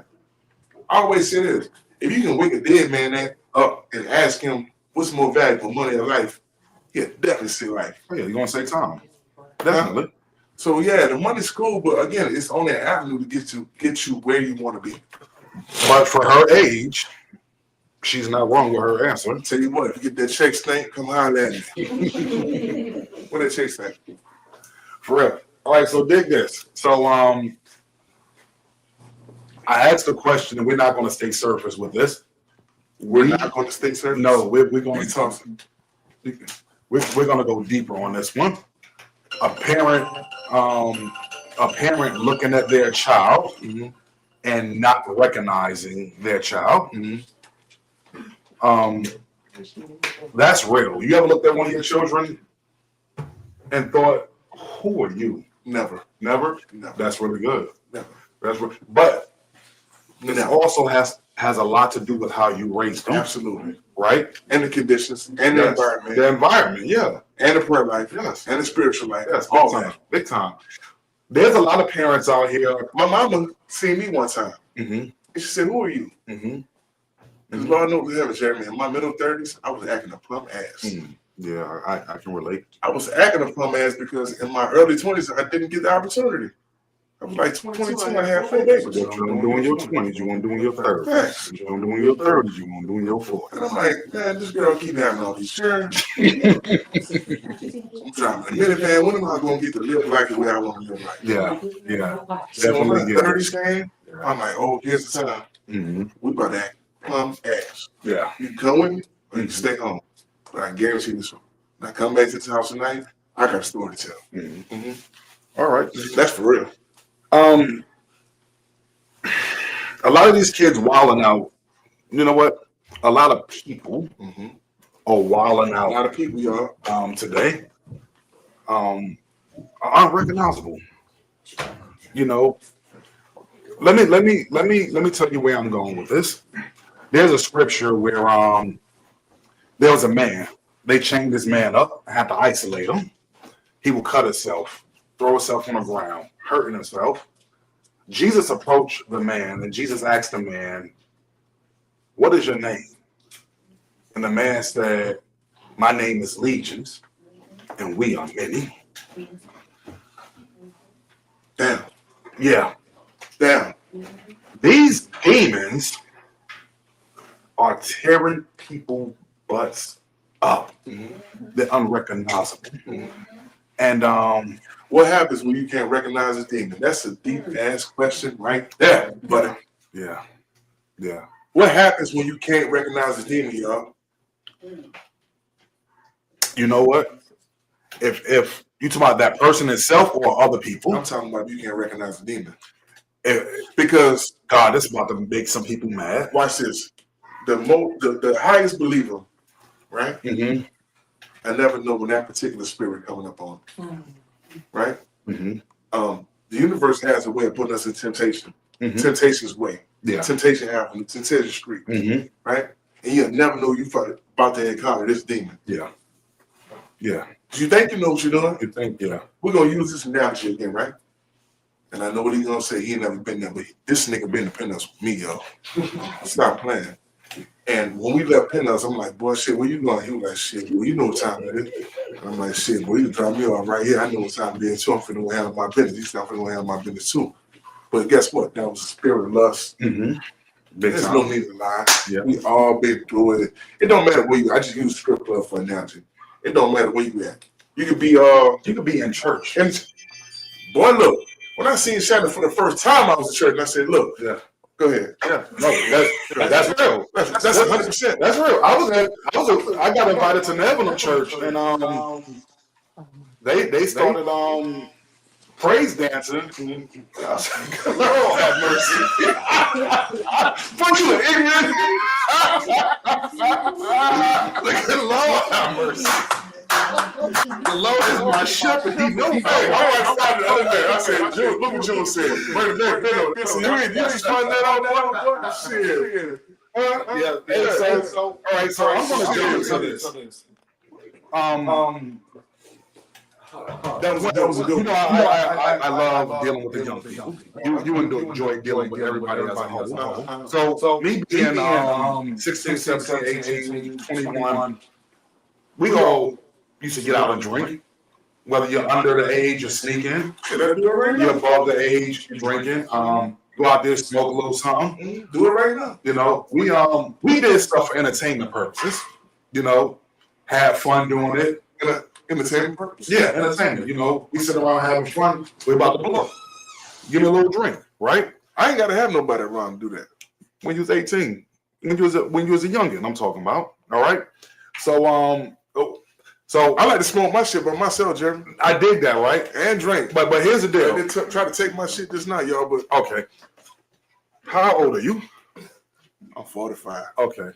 I always say this. If you can wake a dead man up and ask him what's more valuable, money or life, he'll definitely say life. Oh, yeah, you're going to say time. Definitely. So yeah, the money's cool, but again, it's on that avenue to get you where you want to be. But for her age, she's not wrong with her answer. Tell you what, if you get that check stink, come holler at me. What that check stink? For real. All right, so dig this. So I asked the question, and we're not going to stay surface with this. We're not going to stay surface? No, we're going We to talk. we're going to go deeper on this one. A parent looking at their child and not recognizing their child. That's real. You ever looked at one of your children and thought, who are you? Never. Never? Never. That's really good. Never. That's really, but it Never. also has a lot to do with how you raised them. Absolutely. Right? And the conditions, and the Yes. environment, The environment, yeah. and the prayer life, Yes. and the spiritual life. Yes, all big time. that. Big time. There's a lot of parents out here. My mama seen me one time, Mm-hmm. and she said, "Who are you?" Mm-hmm. Because Lord knows heaven, Jeremy. In my middle 30s, I was acting a plum ass. Yeah, I can relate. I was acting a plum ass because in my early 20s, I didn't get the opportunity. I was like 22 and I had 4 babies. What you gonna do in your 20s, you gonna do in your 30s. Facts. What you gonna do in your 30s, you gonna do in your 40s. And I'm like, man, this girl keep having all these children. I'm driving a minivan. When am I going to get to live like the way I want to live like? Yeah, yeah. So when my Definitely get it. 30s came, I'm like, oh, here's the time. Mm-hmm. We about to act plum ass. Yeah. You can come with me or you can stay home. But I guarantee this one. When I come back to this house tonight, I got a story to tell. Mm-hmm. All right. That's for real. A lot of these kids wilding out. You know what? A lot of people are wilding A out lot of people, y'all. today. Are unrecognizable. You know. Let me tell you where I'm going with this. There's a scripture where there was a man. They chained this man up, had to isolate him. He would cut himself, throw himself on the ground, hurting himself. Jesus approached the man, and Jesus asked the man, "What is your name?" And the man said, "My name is Legions, and we are many." Damn. Yeah. Damn. These demons are tearing people butts up. They're unrecognizable. And What happens when you can't recognize a demon? That's a deep ass question right there, buddy. yeah. What happens when you can't recognize a demon, y'all? You know what? If you talk about that person itself or other people, I'm talking about you can't recognize a demon. because God, this is about to make some people mad. Watch this. The highest believer, right? Mm-hmm. I never know when that particular spirit coming up on, right? Mm-hmm. The universe has a way of putting us in temptation. Mm-hmm. Temptation's way. Yeah. Temptation Avenue. Temptation Street. Mm-hmm. Right? And you'll never know you about to encounter this demon. Yeah. Yeah. Do you think you know what you're doing? You think, yeah. We're gonna use this analogy again, right? And I know what he's gonna say. He ain't never been there, but this nigga been to Penthouse with me, yo. Stop playing. And when we left Penthouse, I'm like, boy, shit, where you going? He was like, shit, well, you know what time it is. And I'm like, shit, boy, you drop me off right here. I know what time it is too. I'm finna go handle my business. He's not finna go handle my business too. But guess what? That was a spirit of lust. Mm-hmm. Big There's time. no need to lie. Yeah. We all been through it. It don't matter where you. I just use strip club for analogy. It don't matter where you at. You could be You could be in church. And boy, look. When I seen Shannon for the first time, I was in church, and I said, "Look, Yeah. Go ahead. Yeah, no, that's real. That's 100%. That's real. I got invited to Nevenham Church, and they started praise dancing. Lord have mercy. Fuck you, ignorant. Lord have mercy. The Lord is my shepherd. He knows. Hey, I started the other day. I said, June, look what June said. Wait a minute, so you ain't find that out, shit. Yeah. So, all right. So I'm gonna get into this. That was a good one. I love dealing with the young people. You enjoy dealing with everybody as a whole. So me being 16, 17, 18, 21, we all used to get out and drink. Whether you're under the age of sneaking, you're above the age of drinking. Go out there, smoke a little something. Do it right now. You know, we did stuff for entertainment purposes. You know, have fun doing it. Entertainment purpose? Yeah, entertainment. You know, we sit around having fun. We're about to blow. Give me a little drink, right? I ain't gotta have nobody around to do that. When you was 18, when you was a youngin, I'm talking about. All right. So I like to smoke my shit by myself, Jeremy. I dig that, right? And drink. But here's the deal. They try to take my shit just now, y'all. But okay. How old are you? I'm 45. Okay.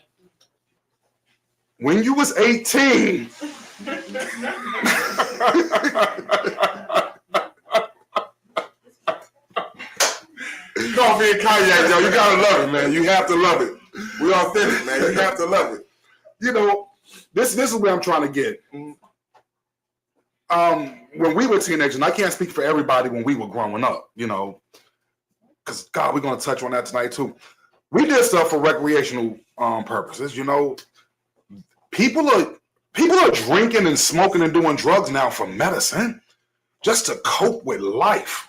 When you was 18. Coffee and cognac, yo. You gotta love it, man. You have to love it. We authentic, man. You have to love it. You know, this is where I'm trying to get. When we were teenagers, and I can't speak for everybody when we were growing up, you know, because God, we're gonna touch on that tonight too. We did stuff for recreational purposes, you know. People are drinking and smoking and doing drugs now for medicine, just to cope with life.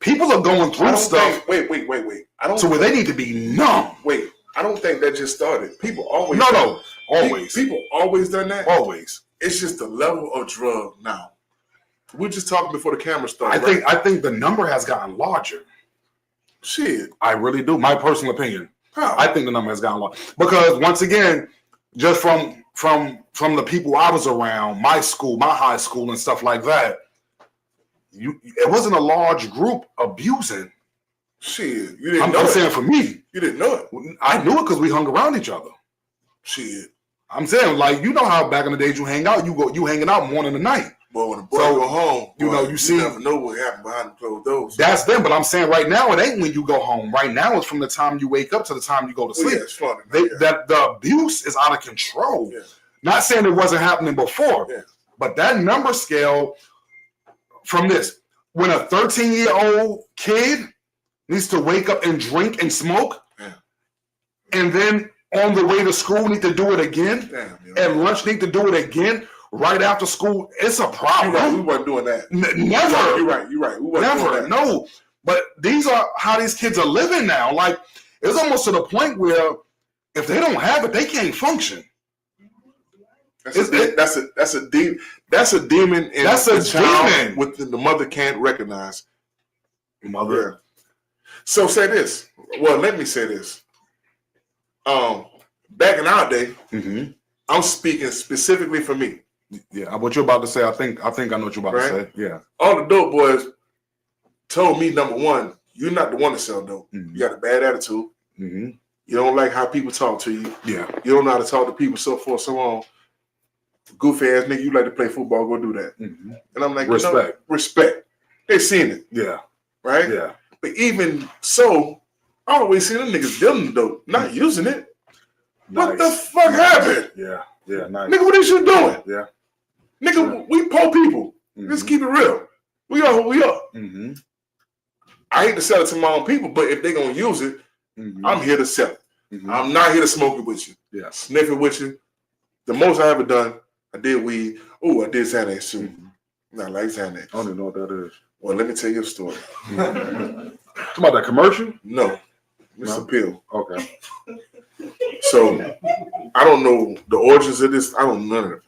People are going through stuff. Wait. I don't. So where they need to be numb. Wait, I don't think that just started. People always. No, always. People always done that. Always. It's just the level of drug now. We're just talking before the camera started. I think the number has gotten larger. Shit, I really do. My personal opinion. How? I think the number has gotten larger because once again, just from the people I was around, my school, my high school, and stuff like that, it wasn't a large group abusing. Shit, you didn't know I'm it. saying for me, You didn't know it. I knew it because we hung around each other. Shit. I'm saying, like, you know how back in the days you hanging out morning to night. Boy, when the boy go home, you never know what happened behind the closed doors. That's them, but I'm saying right now it ain't when you go home. Right now it's from the time you wake up to the time you go to sleep. Yeah, it's funny. That the abuse is out of control. Yeah. Not saying it wasn't happening before, but that number scale from this, when a 13-year-old kid needs to wake up and drink and smoke, and then on the way to school need to do it again, and lunch need to do it again right after school, it's a problem. You're right, we weren't doing that. Never. You're right. We weren't Never. doing that. No. But these are how these kids are living now. Like, it's almost to the point where if they don't have it, they can't function. That's a demon. That's a demon in the child with the mother can't recognize. Mother. Yeah. So say this. Well, let me say this. Back in our day, I'm speaking specifically for me. Yeah, what you're about to say, I think I know what you're about to say. Yeah. All the dope boys told me, number one, you're not the one to sell dope. You got a bad attitude. You don't like how people talk to you. Yeah. You don't know how to talk to people, so forth, so on. Goofy ass nigga, you like to play football, go do that. And I'm like, respect. Respect. They seen it. Yeah. Right? Yeah. But even so, I always see them niggas dealing dope, not using it. Nice. What the fuck happened? Yeah. Yeah. Nice. Nigga, what is you doing? Yeah. Nigga, we poor people. Let's keep it real. We are who we are. I hate to sell it to my own people, but if they gonna use it, I'm here to sell it. I'm not here to smoke it with you. Yeah. Sniff it with you. The most I ever done, I did weed. Oh, I did Xanax too. I like Xanax. I don't even know what that is. Well, let me tell you a story. Talking about that commercial? No. It's a pill. Okay. So I don't know the origins of this. I don't know none of it.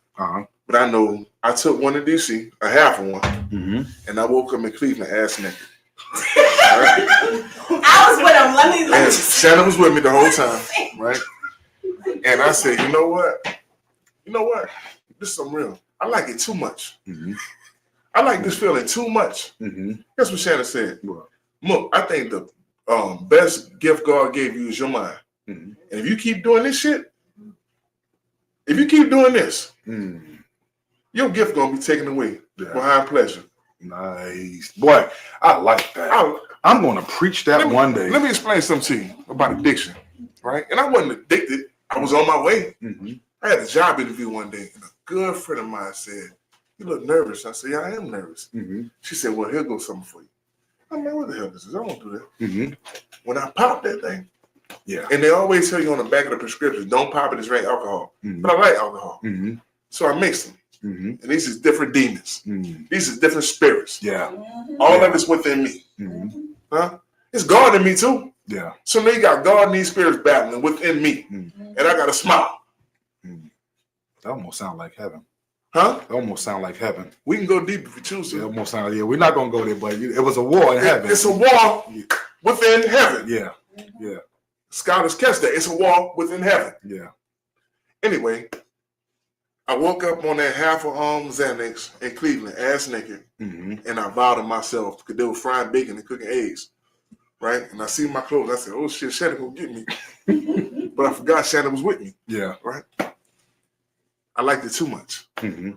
But I know I took one in DC, a half of one, and I woke up in Cleveland ass naked. I was with him. Let And me. Shannon was with me the whole time, right? And I said, you know what? This is something real. I like it too much. Mm-hmm. I like this feeling too much. Mm-hmm. That's what Shannon said. Right. Look, I think the best gift God gave you is your mind. Mm-hmm. And if you keep doing this shit, if you keep doing this, your gift gonna be taken away behind pleasure. Nice. Boy, I like that. I'm gonna preach that one day. Let me explain something to you about addiction, right? And I wasn't addicted. I was on my way. Mm-hmm. I had a job interview one day, and a good friend of mine said, "You look nervous." I said, "Yeah, I am nervous." Mm-hmm. She said, "Well, here goes something for you." I'm like, "What the hell is this? I won't do that." Mm-hmm. When I popped that thing, yeah, and they always tell you on the back of the prescription, don't pop it and drink alcohol. Mm-hmm. But I like alcohol. Mm-hmm. So I mixed them. Mm-hmm. And these is different demons. Mm-hmm. These is different spirits. Yeah. All of it's within me. Mm-hmm. Huh? It's God in me too. Yeah. So now you got God and these spirits battling within me. Mm-hmm. And I got a smile. Mm-hmm. That almost sounds like heaven. Huh? It almost sounds like heaven. We can go deep if we choose It to. almost sounds, we're not gonna go there, but it was a war in heaven. It's a war within heaven. Yeah. Yeah. Scholars catch that. It's a war within heaven. Yeah. Anyway, I woke up on that half of Xanax in Cleveland, ass naked, Mm-hmm. and I vowed to myself because they were frying bacon and cooking eggs, right? And I see my clothes. I said, "Oh shit, Shannon gonna get me," but I forgot Shannon was with me. Yeah. Right? I liked it too much. Mm-hmm.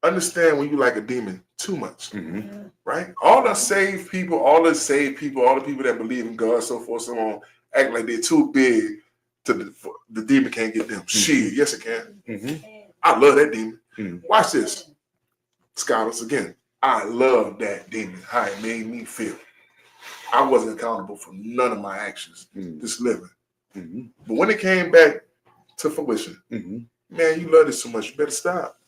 Understand when you like a demon too much, Mm-hmm. right? All the saved people, all the people that believe in God, so forth, so on, act like they're too big to the demon can't get them. Mm-hmm. Shit, yes it can. Mm-hmm. I love that demon. Mm-hmm. Watch this, scholars. Again, I love that demon. How it made me feel. I wasn't accountable for none of my actions, just living. Mm-hmm. But when it came back to fruition, Mm-hmm. man, you love this so much, you better stop.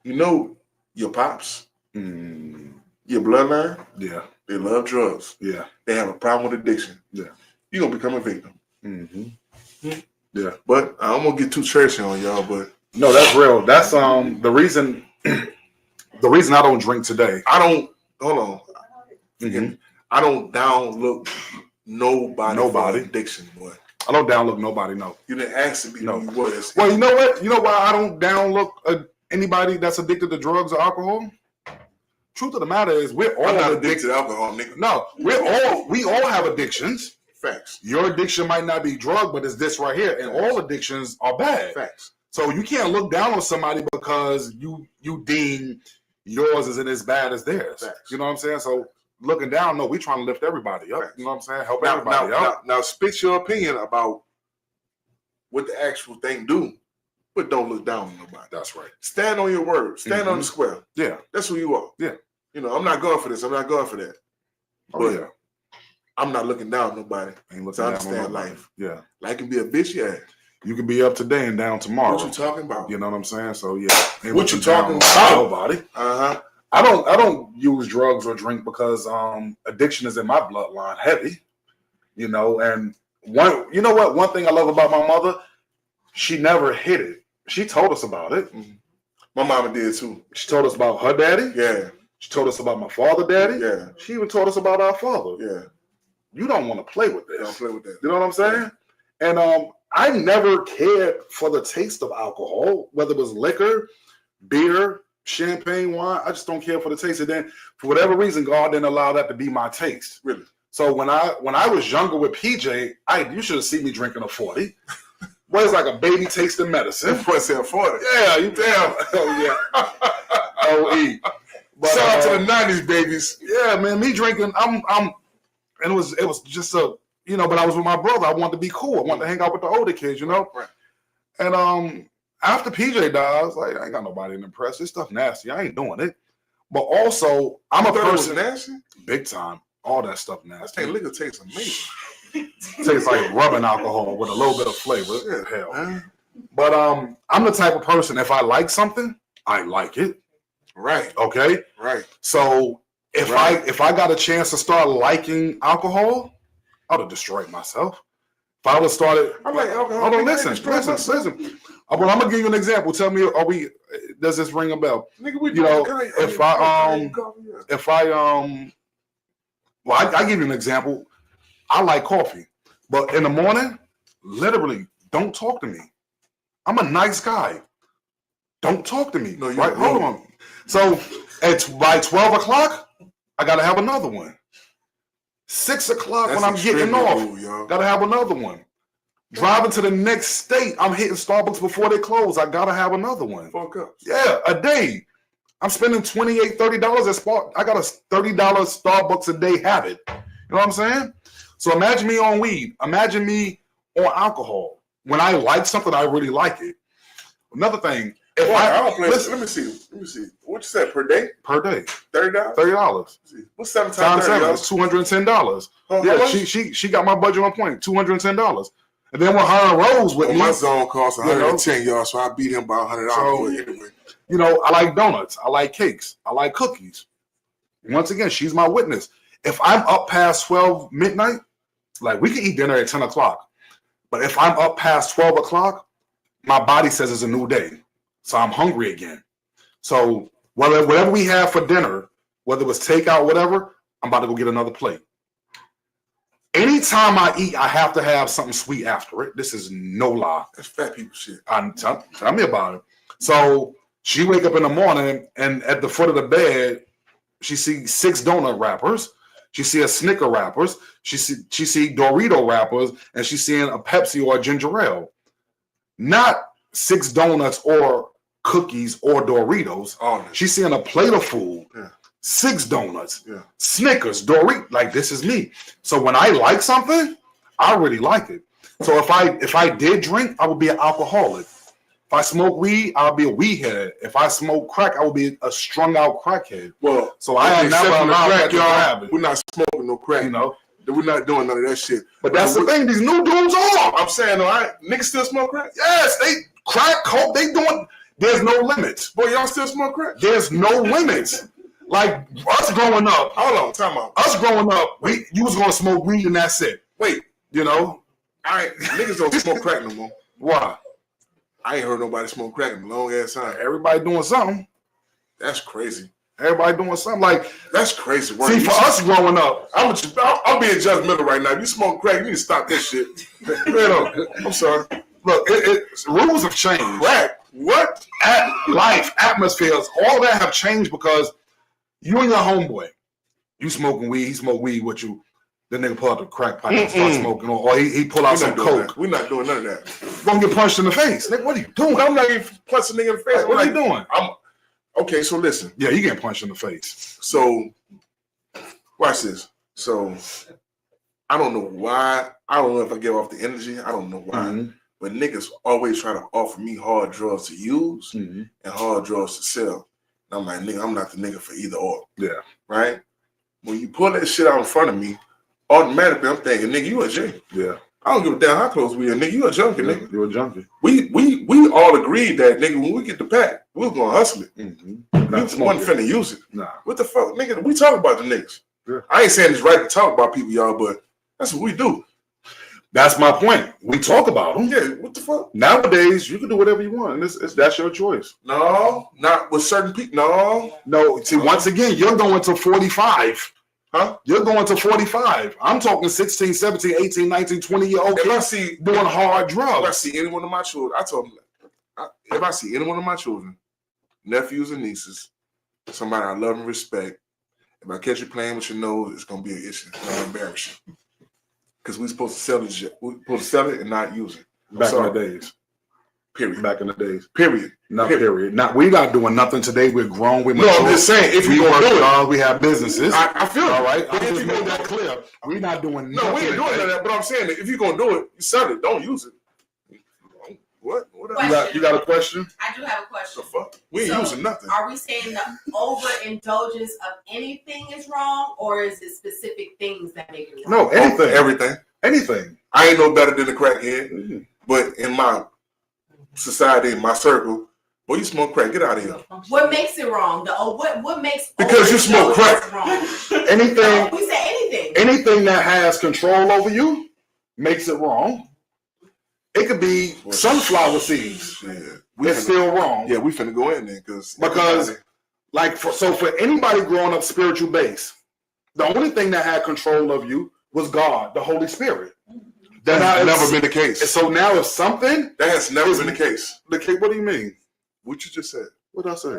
You know your pops, Mm-hmm. your bloodline, Yeah. they love drugs. Yeah. They have a problem with addiction. Yeah. You're gonna become a victim. Mm-hmm. Yeah. But I don't want to get too churchy on y'all, but No, that's real. That's the reason I don't drink today. I don't hold on. Mm-hmm. I don't downlook nobody for addiction, boy. I don't downlook nobody, no. You didn't ask to be No. who you was. Well, you know what? You know why I don't downlook anybody that's addicted to drugs or alcohol? Truth of the matter is we're all I'm not addicted. addicted to alcohol, nigga. No, we all have addictions. Facts. Your addiction might not be drug, but it's this right here. And all addictions are bad. Facts. So you can't look down on somebody because you deem yours isn't as bad as theirs. Facts. You know what I'm saying? So looking down, no, we trying to lift everybody up. Facts. You know what I'm saying? Help everybody up. Now, spit your opinion about what the actual thing do, but don't look down on nobody. That's right. Stand on your word. Stand on the square. Yeah. That's who you are. Yeah. You know, I'm not going for this. I'm not going for that. Oh, But yeah. I'm not looking down on nobody. Ain't looking To down on understand nobody. life. Yeah. Life can be a bitch, yeah. You can be up today and down tomorrow. What you talking about? You know what I'm saying? So yeah. Ain't What you looking down talking on about? Nobody. Uh-huh. I don't use drugs or drink because addiction is in my bloodline heavy. You know, and one thing I love about my mother, she never hid it. She told us about it. Mm-hmm. My mama did too. She told us about her daddy. Yeah. She told us about my father, daddy. Yeah. She even told us about our father. Yeah. You don't want to play with this. Don't play with that. You know what I'm saying? And I never cared for the taste of alcohol, whether it was liquor, beer, champagne, wine. I just don't care for the taste. And then for whatever reason, God didn't allow that to be my taste. Really? So when I was younger with PJ, you should have seen me drinking a 40. Well, it's like a baby tasting medicine. That boy said 40. Yeah, you damn. Oh yeah. OE. But, shout out to the 90s babies. Yeah, man, me drinking, and it was just but I was with my brother. I wanted to be cool. I wanted to hang out with the older kids, you know? Right. And after PJ died, I was like, I ain't got nobody to impress. This stuff nasty. I ain't doing it. But also, I'm a person nasty? big time. All that stuff I nasty. think liquor tastes amazing. Tastes like rubbing alcohol with a little bit of flavor. Yeah. Hell. Huh? But I'm the type of person, if I like something, I like it. Right. Okay? Right. So if I got a chance to start liking alcohol, I would have destroyed myself. If I would have started, I like alcohol. hold on, listen. Well, I'm gonna give you an example. Tell me, does this ring a bell? Nigga, we if I Well, I give you an example. I like coffee, but in the morning, literally, don't talk to me. I'm a nice guy. Don't talk to me. No, right? Hold on. So by 12 o'clock, I gotta have another one. 6 o'clock when I'm getting off, gotta have another one. Driving to the next state, I'm hitting Starbucks before they close. I gotta have another one. 4 cups. Yeah, a day. I'm spending $28, $30 at Spark. I got a $30 Starbucks a day habit. You know what I'm saying? So imagine me on weed. Imagine me on alcohol. When I like something, I really like it. Another thing, if I don't play. Let me see. What you said per day? Per day. $30? $30. What's 7 times 30? It's $210. Yeah, she got my budget on point. $210. And then when her and Rose with me, my zone costs 110, y'all, so I beat him by $100 anyway. You know, I like donuts. I like cakes. I like cookies. Once again, she's my witness. If I'm up past 12 midnight, like we can eat dinner at 10 o'clock. But if I'm up past 12 o'clock, my body says it's a new day. So I'm hungry again. So whatever we have for dinner, whether it was takeout, whatever, I'm about to go get another plate. Anytime I eat, I have to have something sweet after it. This is no lie. That's fat people shit. Tell me about it. So she wake up in the morning and at the foot of the bed, she sees 6 donut wrappers. She see a Snicker wrappers. She see Dorito wrappers, and she's seeing a Pepsi or a ginger ale. Not 6 donuts or cookies or Doritos. She's seeing a plate of food. Yeah. 6 donuts, Snickers, Doritos. Like, this is me. So when I like something, I really like it. So if I did drink, I would be an alcoholic. If I smoke weed, I'll be a weed head. If I smoke crack, I will be a strung out crackhead. Well, so I have never allowed that to happen. We're not smoking no crack. You know, we're not doing none of that shit. But that's the thing. These new dudes are. I'm saying, niggas still smoke crack. Yes, they crack coke. They doing. There's no limits. Boy, y'all still smoke crack? There's no limits. Like us growing up. Hold on, time out. Us growing up, you was gonna smoke weed and that's it. Wait, you know, niggas don't smoke crack no more. Why? I ain't heard nobody smoke crack in a long ass time. Everybody doing something. That's crazy. Everybody doing something. Like, that's crazy. See, for us growing up, I'm being judgmental right now. If you smoke crack, you need to stop this shit. I'm sorry. Look, rules have changed. Crack. What? Life, atmospheres, all that have changed because you and your homeboy, you smoking weed, he smoke weed with you. The nigga pull out the crack pipe and start smoking, or he pull out some coke. We're not doing none of that. Gonna get punched in the face. Nigga, what are you doing? I'm not even punching nigga in the face. What are you doing? Okay, so listen. Yeah, you getting punched in the face. So, watch this. So, I don't know why. I don't know if I give off the energy. I don't know why. Mm-hmm. But niggas always try to offer me hard drugs to use and hard drugs to sell. And I'm like, nigga, I'm not the nigga for either or. Yeah. Right? When you pull that shit out in front of me, automatically I'm thinking, nigga, you a J. Yeah. I don't give a damn how close we are, nigga. You a junkie, nigga. You a junkie. We all agreed that, nigga, when we get the pack, we was gonna hustle it. Mm-hmm. We wasn't finna use it. Nah. What the fuck, nigga? We talk about the niggas. Yeah. I ain't saying it's right to talk about people, y'all, but that's what we do. That's my point. We talk about them. Yeah, what the fuck? Nowadays, you can do whatever you want. And that's your choice. No, not with certain people. No. See, once again, you're going to 45. Huh? You're going to 45. I'm talking 16, 17, 18, 19, 20-year-old kids if I see doing hard drugs. If I see any one of my children, I told them, if I see any one of my children, nephews and nieces, somebody I love and respect, if I catch you playing with your nose, it's going to be an issue. It's going to embarrass you. Because we're supposed to sell it. We're supposed to sell it and not use it. Back in the days. Period. Back in the days. Period. Not period. Not we're not doing nothing today. We're grown. We're mature. No, I'm just saying if you gonna do it, we have businesses. I feel all right. But if you made that clear, we're not doing. No, we ain't doing that. But I'm saying that if you're gonna do it, you sell it. Don't use it. What? You got a question? I do have a question. The fuck? We ain't using nothing. Are we saying the overindulgence of anything is wrong, or is it specific things that make it wrong? No, anything. Everything. Anything. I ain't no better than a crackhead, but in my society, in my circle, boy, you smoke crack. Get out of here. What makes it wrong? What makes because you smoke crack. Wrong? Anything. No, we say anything. Anything that has control over you makes it wrong. It could be sunflower seeds. Yeah, it's still wrong. Yeah, we finna go in there because for anybody growing up spiritual base, The only thing that had control of you was God, the Holy Spirit. That's never been the case. So now if something That has never been the case. what do you mean? What you just said. What did I say?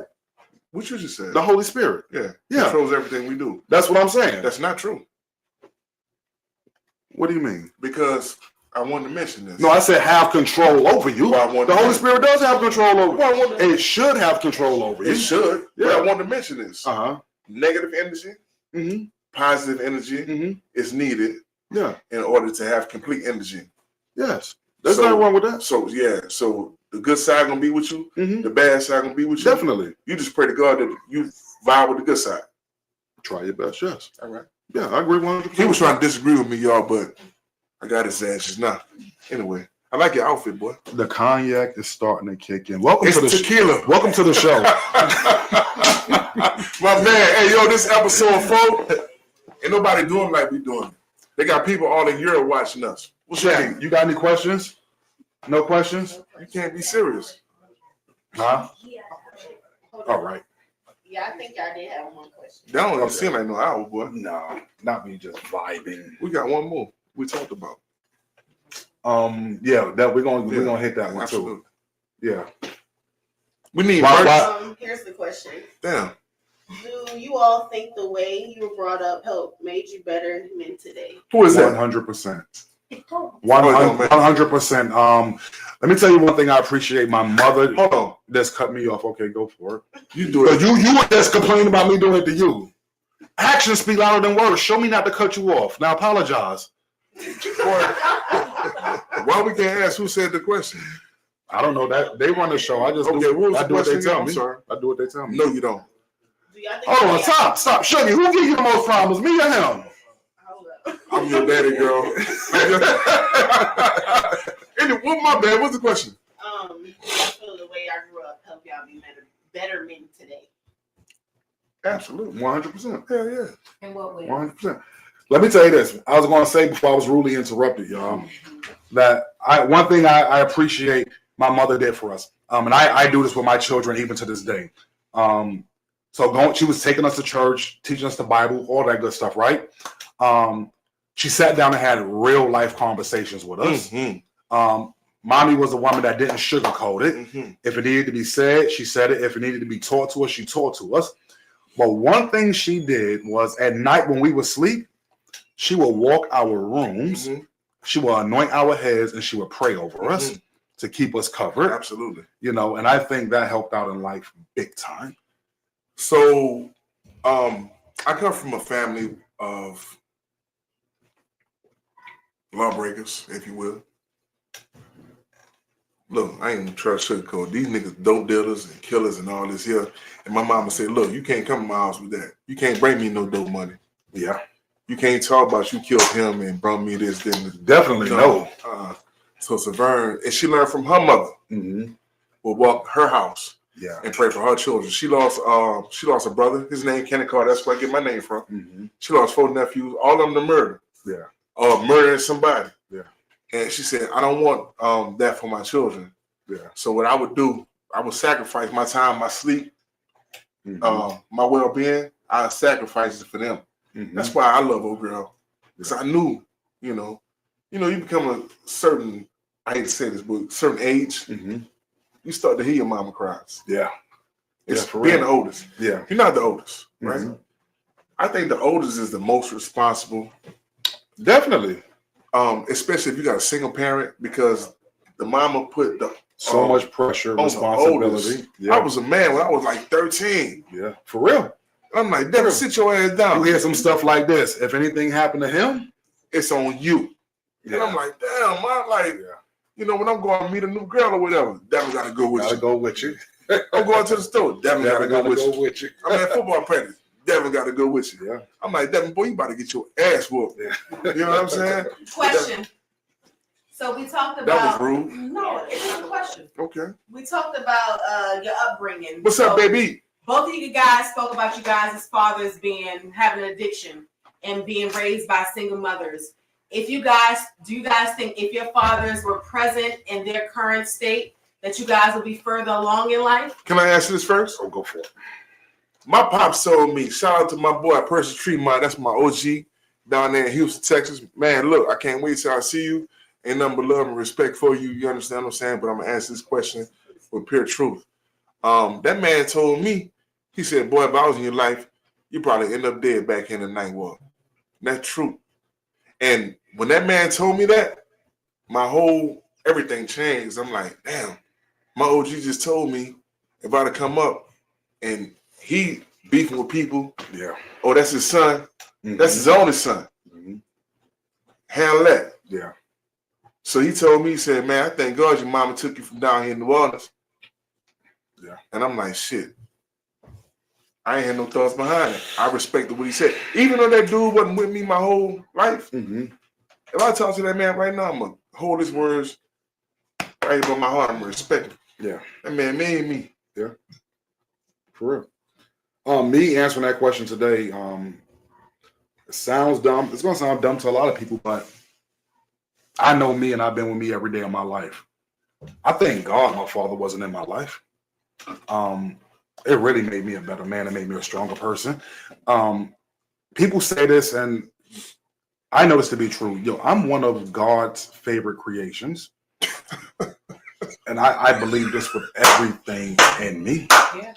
What you just said. The Holy Spirit. Yeah. Yeah. Controls everything we do. That's what I'm saying. That's not true. What do you mean? Because I wanted to mention this. No, I said have control over you. Well, I wanted The to- Holy Spirit does have control over Well, I you. wanted to- It should have control over you. It should. Yeah. But I wanted to mention this. Uh-huh. Negative energy, Mm-hmm. positive energy Mm-hmm. is needed Yeah. in order to have complete energy. Yes. There's So- nothing wrong with that. So yeah, so the good side gonna be with you, Mm-hmm. the bad side gonna be with you. Definitely. You just pray to God that you vibe with the good side. Try your best, yes. All right. Yeah, I agree 100%. He was trying to disagree with me, y'all, but I got his ass just now. Anyway, I like your outfit, boy. The cognac is starting to kick in. Welcome It's to the tequila. Welcome to the show. My man, hey yo, this episode 4, ain't nobody doing like we doing it. They got people all in Europe watching us. What's Shaggy, happening? you got any questions? No questions? You can't be serious. Huh? Hold All on. right. Yeah, I think I did have one question. That don't seem like no hour, boy. No, not me just vibing. We got one more we talked about. Yeah, that we're gonna hit that one Absolutely. too. Yeah. We need Why- merch. Here's the question. Damn. Do you all think the way you were brought up helped made you better men today? Who is that? 100%. Oh, man. 100%. Let me tell you one thing I appreciate. My mother Hold on. just cut me off. Okay, go for it. You do But it. you were just complaining about me doing it to you. Actions speak louder than words. Show me not to cut you off. Now apologize. Why we can't ask who said the question? I don't know that they run the show. I just Okay, do, what was I the do what they question tell again? me. I'm sorry. I do what they tell me. No, you don't. Do y'all think Hold on, stop. Shuggy, who give you the most problems? Me or him? Hold up. I'm your daddy, girl. Anyway, my bad. What's the question? I feel the way I grew up helped y'all be better men today. Absolutely, 100%. Hell yeah. In what way? 100%. Let me tell you this. I was going to say before I was rudely interrupted, y'all, that one thing I appreciate my mother did for us, and I do this with my children even to this day. She was taking us to church, teaching us the Bible, all that good stuff, right? She sat down and had real life conversations with us. Mm-hmm. Mommy was a woman that didn't sugarcoat it. Mm-hmm. If it needed to be said, she said it. If it needed to be taught to us, she taught to us. But one thing she did was at night when we would sleep, she would walk our rooms, Mm-hmm. she would anoint our heads, and she would pray over us to keep us covered. Absolutely. And I think that helped out in life big time. So, I come from a family of lawbreakers, if you will. Look, I ain't trying to sugarcoat. These niggas dope dealers and killers and all this here. And my mama said, look, you can't come to my house with that. You can't bring me no dope money. Yeah, You can't talk about you killed him and brought me this, then. definitely no. So Severn, and she learned from her mother, Mm-hmm. would walk her house Yeah. and pray for her children. She lost a brother. His name Kenny Carter. That's where I get my name from. Mm-hmm. She lost 4 nephews, all of them to murder. Yeah. Murdering somebody. Yeah. And she said, I don't want that for my children. Yeah. So what I would do, I would sacrifice my time, my sleep, Mm-hmm. my well-being. I sacrifice it for them. Mm-hmm. That's why I love old girl. Because I knew, you become a certain, I hate to say this, but certain age, Mm-hmm. you start to hear your mama cries. Yeah. It's Yeah, for being real. the oldest. Yeah. You're not the oldest, right? Mhm. I think the oldest is the most responsible, Definitely. especially if you got a single parent, because the mama put the So much pressure, on the responsibility. oldest. Yeah. I was a man when I was like 13. Yeah. For real. I'm like, Devin, sit your ass down. You hear some stuff like this. If anything happened to him, It's on you. yeah. And I'm like, damn, man, like, Yeah. when I'm going to meet a new girl or whatever, Devin got to go with Gotta you. go with you. I'm going to the store, Devin got to go with you. with you. I'm at football practice, Devin got to go with you. Yeah. I'm like, Devin, boy, you about to get your ass whooped. Yeah. You know what I'm saying? Question. So we talked That about. was rude. No, it's not a question. Okay. We talked about your upbringing. What's up, baby? Both of you guys spoke about you guys' fathers having an addiction and being raised by single mothers. Do you guys think if your fathers were present in their current state, that you guys would be further along in life? Can I answer this first? Oh, go for it. My pops told me, shout out to my boy Percy Tremont, that's my OG down there in Houston, Texas. Man, look, I can't wait till I see you. Ain't nothing but love and respect for you. You understand what I'm saying? But I'm gonna answer this question with pure truth. That man told me, he said, boy, if I was in your life, you probably end up dead back in the night war. That's true. And when that man told me that, my whole everything changed. I'm like, damn, my OG just told me if I'd have come up and he beefing with people, Yeah. oh, that's his son. Mhm. That's his only son. Mhm. Handle that. Yeah. So he told me, he said, man, I thank God your mama took you from down here in New Orleans. Yeah. And I'm like, shit. I ain't had no thoughts behind it. I respected what he said. Even though that dude wasn't with me my whole life, Mm-hmm. if I talk to that man right now, I'm going to hold his words right by my heart. I'm going to respect him. Yeah. That man made me. Yeah. For real. Me answering that question today, it sounds dumb. It's going to sound dumb to a lot of people, but I know me and I've been with me every day of my life. I thank God my father wasn't in my life. It really made me a better man. It made me a stronger person. People say this, and I know this to be true. Yo, I'm one of God's favorite creations. And I believe this with everything in me. Yeah.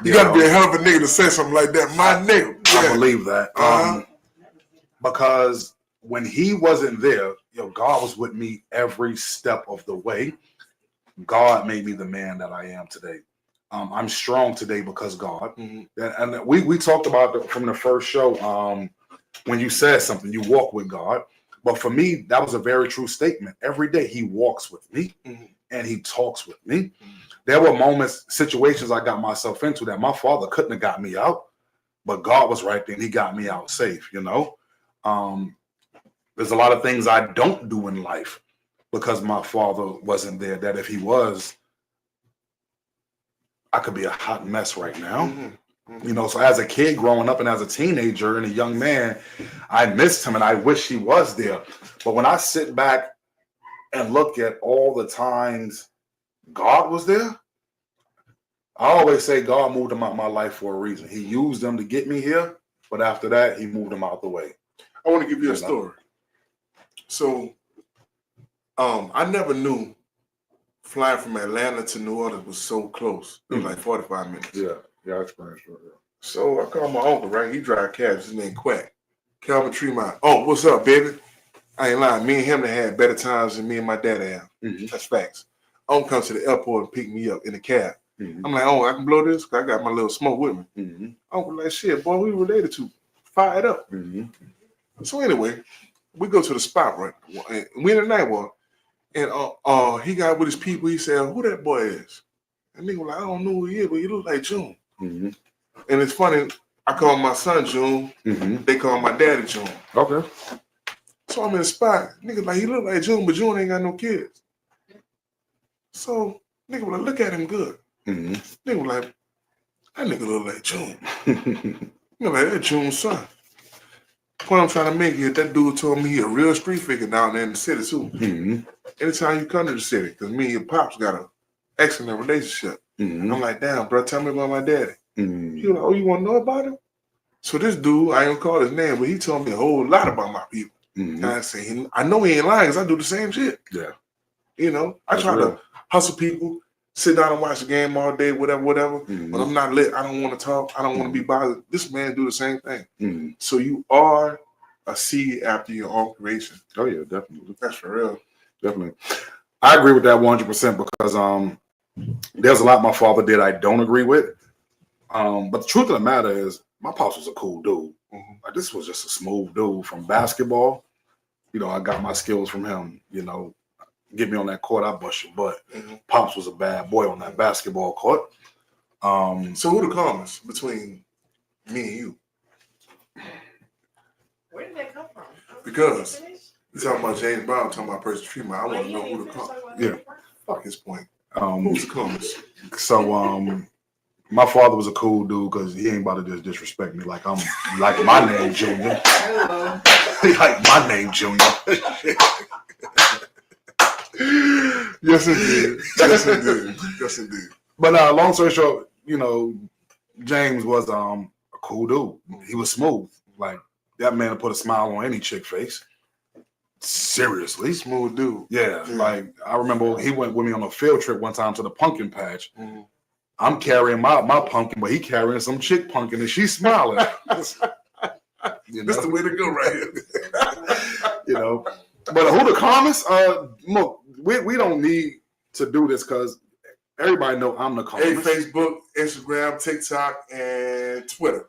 You got to be a hell of a nigga to say something like that. My nigga. I believe that. Because when he wasn't there, God was with me every step of the way. God made me the man that I am today. I'm strong today because God. Mm-hmm. And we talked about from the first show, when you said something, you walk with God. But for me, that was a very true statement. Every day he walks with me and he talks with me. There were moments, situations I got myself into that my father couldn't have got me out, but God was right there and he got me out safe, There's a lot of things I don't do in life because my father wasn't there, that if he was, I could be a hot mess right now. So as a kid growing up and as a teenager and a young man, I missed him and I wish he was there. But when I sit back and look at all the times God was there, I always say God moved him out my life for a reason. He used them to get me here, but after that, he moved them out the way. I want to give you a story. So, I never knew flying from Atlanta to New Orleans was so close. It was like 45 minutes. Yeah, I experienced it. So I called my uncle, right? He drive cabs. His name Quack. Calvin Tremont. Oh, what's up, baby? I ain't lying. Me and him had better times than me and my dad have. That's facts. Uncle comes to the airport and pick me up in the cab. I'm like, oh, I can blow this? Because I got my little smoke with me. Uncle like, shit, boy, we related to. Fire it up. So anyway, we go to the spot, right? And we in the night walk. And he got with his people. He said, who that boy is? And nigga was like, I don't know who he is, but he look like June. And it's funny, I call my son June. They call my daddy June. Okay. So I'm in the spot. Nigga like, he look like June, but June ain't got no kids. So nigga was like, look at him good. Nigga was like, that nigga look like June. Nigga like, that June's son. Point I'm trying to make is that dude told me he a real street figure down there in the city too. Anytime you come to the city, because me and your pops got an excellent relationship. I'm like, damn, bro, tell me about my daddy. He was like, oh, you want to know about him? So this dude, I ain't gonna call his name, but he told me a whole lot about my people. And I say, I know he ain't lying because I do the same shit. Yeah. I try to hustle people, sit down and watch the game all day, whatever. But I'm not lit. I don't want to talk. I don't want to be bothered. This man do the same thing. So you are a seed after your own creation. Oh yeah, definitely. That's for real. Definitely. I agree with that 100% because there's a lot my father did I don't agree with. But the truth of the matter is my pops was a cool dude. Like, this was just a smooth dude from basketball. I got my skills from him. Get me on that court, I bust your butt. Pops was a bad boy on that basketball court. So who the calmest between me and you? Where did that come from? Because you talking about James Brown, talking about Percy Tremont. I want to know who the calmest. Yeah. Fuck his point. Who's the calmest? So my father was a cool dude because he ain't about to just disrespect me like I'm like my name Junior. Like my name Junior. Yes, indeed. Yes, indeed. Yes, indeed. But long story short, James was a cool dude. He was smooth. Like that man put a smile on any chick face. Seriously. Smooth dude. Yeah. Like I remember he went with me on a field trip one time to the pumpkin patch. Mm-hmm. I'm carrying my pumpkin, but he carrying some chick pumpkin and she's smiling. You know? That's the way to go right here. You know. But who the calmest? Look, we don't need to do this because everybody know I'm the Hey, calmest. Facebook, Instagram, TikTok, and Twitter.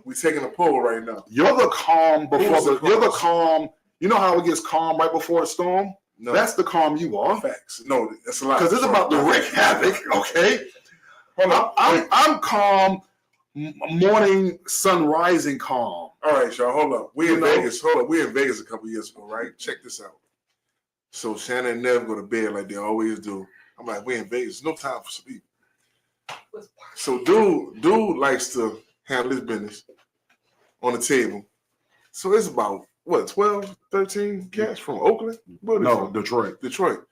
We're taking a poll right now. You're the calm before Who's the you're the calmest? calm. You know how it gets calm right before a storm? No, That's the calm you are. facts. No, that's a lot. Because it's about to wreak havoc, okay? Hold on. I'm calm, morning sun rising calm. All right, y'all. Hold up. We in You know? Vegas. Hold up. We in Vegas a couple years ago, right? Check this out. So Shannon and Nev go to bed like they always do. I'm like, we in Vegas. No time for sleep. So dude likes to handle his business on the table. So it's about what 12, 13 cats from Oakland? Where they No, from? Detroit.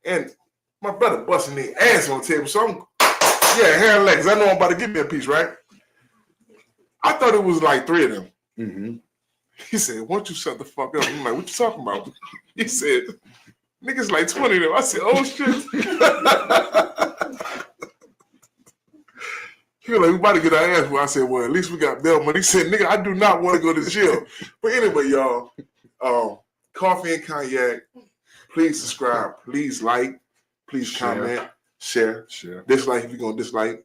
And my brother busting their ass on the table. So I'm hand legs. I know I'm about to give me a piece, right? I thought it was like 3 of them. Mm-hmm. He said, "Why don't you shut the fuck up?" I'm like, "What you talking about?" He said, "Niggas like 20 of them." I said, "Oh shit." He was like, "We about to get our ass." Well, I said, "Well, at least we got bail money." He said, "Nigga, I do not want to go to jail." But anyway, y'all, Coffee and Cognac. Please subscribe. Please like. Please Share. comment. Share. Dislike if you're gonna dislike.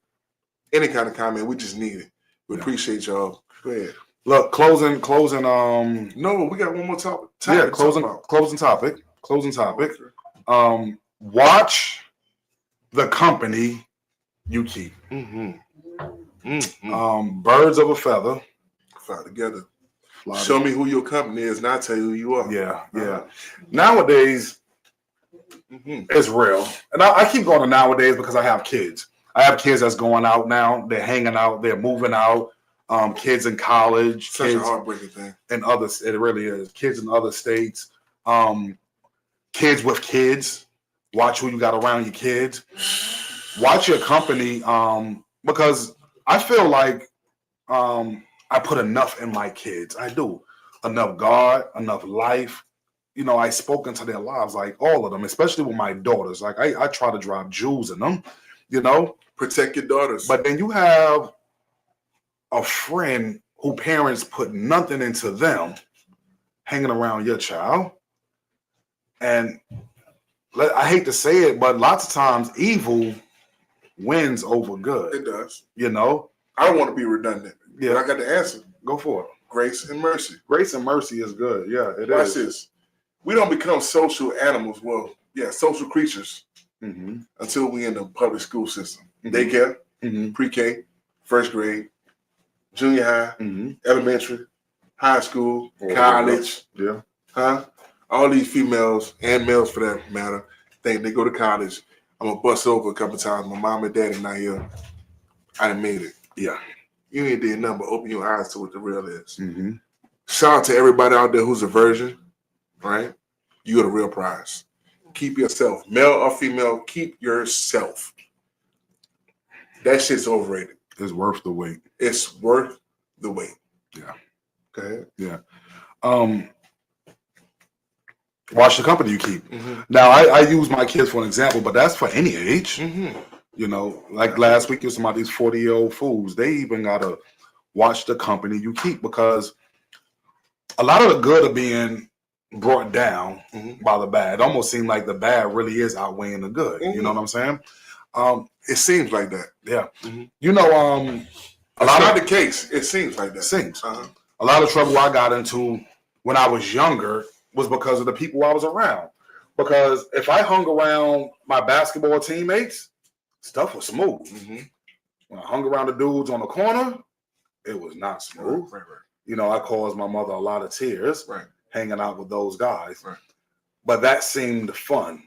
Any kind of comment, we just need it. We appreciate y'all. Go ahead. Look, closing. No, we got one more topic. Yeah, closing topic. Watch the company you keep. Birds of a feather Fly together. fly Show me who your company is, and I'll tell you who you are. Yeah. Nowadays, it's real. And I keep going to nowadays because I have kids. I have kids that's going out now. They're hanging out. They're moving out. Kids in college. Such kids a heartbreaking thing. in others. It really is. Kids in other states. Kids with kids. Watch who you got around your kids. Watch your company. Because I feel like I put enough in my kids. I do. Enough God, enough life. You know, I spoke into their lives, like all of them, especially with my daughters. Like I try to drive jewels in them, you know. Protect your daughters. But then you have a friend who parents put nothing into them hanging around your child. And I hate to say it, but lots of times evil wins over good. It does. You know? I don't want to be redundant. Yeah. But I got the answer. Go for it. Grace and mercy. Grace and mercy is good. Yeah, it Watch is. this. We don't become social animals. Well, social creatures Mm-hmm. until we in the public school system. Mhm. Daycare, Mm-hmm. pre-K, first grade, junior high, Mm-hmm. elementary, high school, Oh, college, Yeah. all these females and males for that matter think they go to college. I'm gonna bust over a couple times. My mom and daddy not here. I done made it. Yeah. You ain't did nothing but open your eyes to what the real is. Mm-hmm. Shout out to everybody out there who's a virgin, right? You got a real prize. Keep yourself, male or female. Keep yourself. That shit's overrated. It's worth the wait. It's worth the wait. Yeah. Okay. Watch the company you keep. Mm-hmm. Now, I use my kids for an example, but that's for any age. Mm-hmm. You know, like last week, you some of these 40-year-old fools. They even gotta watch the company you keep because a lot of the good are being brought down by the bad. It almost seems like the bad really is outweighing the good. You know what I'm saying? It seems like that. Yeah. Mm-hmm. You know, A lot of the case. It seems like that. Seems. Uh-huh. A lot of trouble I got into when I was younger was because of the people I was around. Because if I hung around my basketball teammates, stuff was smooth. Mm-hmm. When I hung around the dudes on the corner, it was not smooth. Right. You know, I caused my mother a lot of tears Right. hanging out with those guys. Right. But that seemed fun,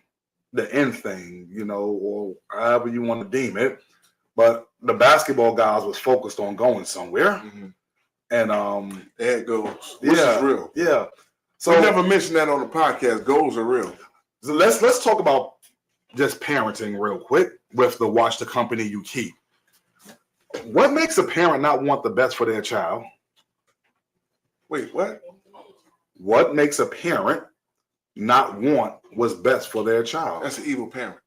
the end thing, you know, or however you want to deem it. But the basketball guys was focused on going somewhere. Mm-hmm. And There it goes. Which is real. Yeah. So we never mentioned that on the podcast. Goals are real. So let's talk about just parenting real quick with the watch the company you keep. What makes a parent not want the best for their child? Wait, what? What makes a parent not want what's best for their child? That's an evil parent.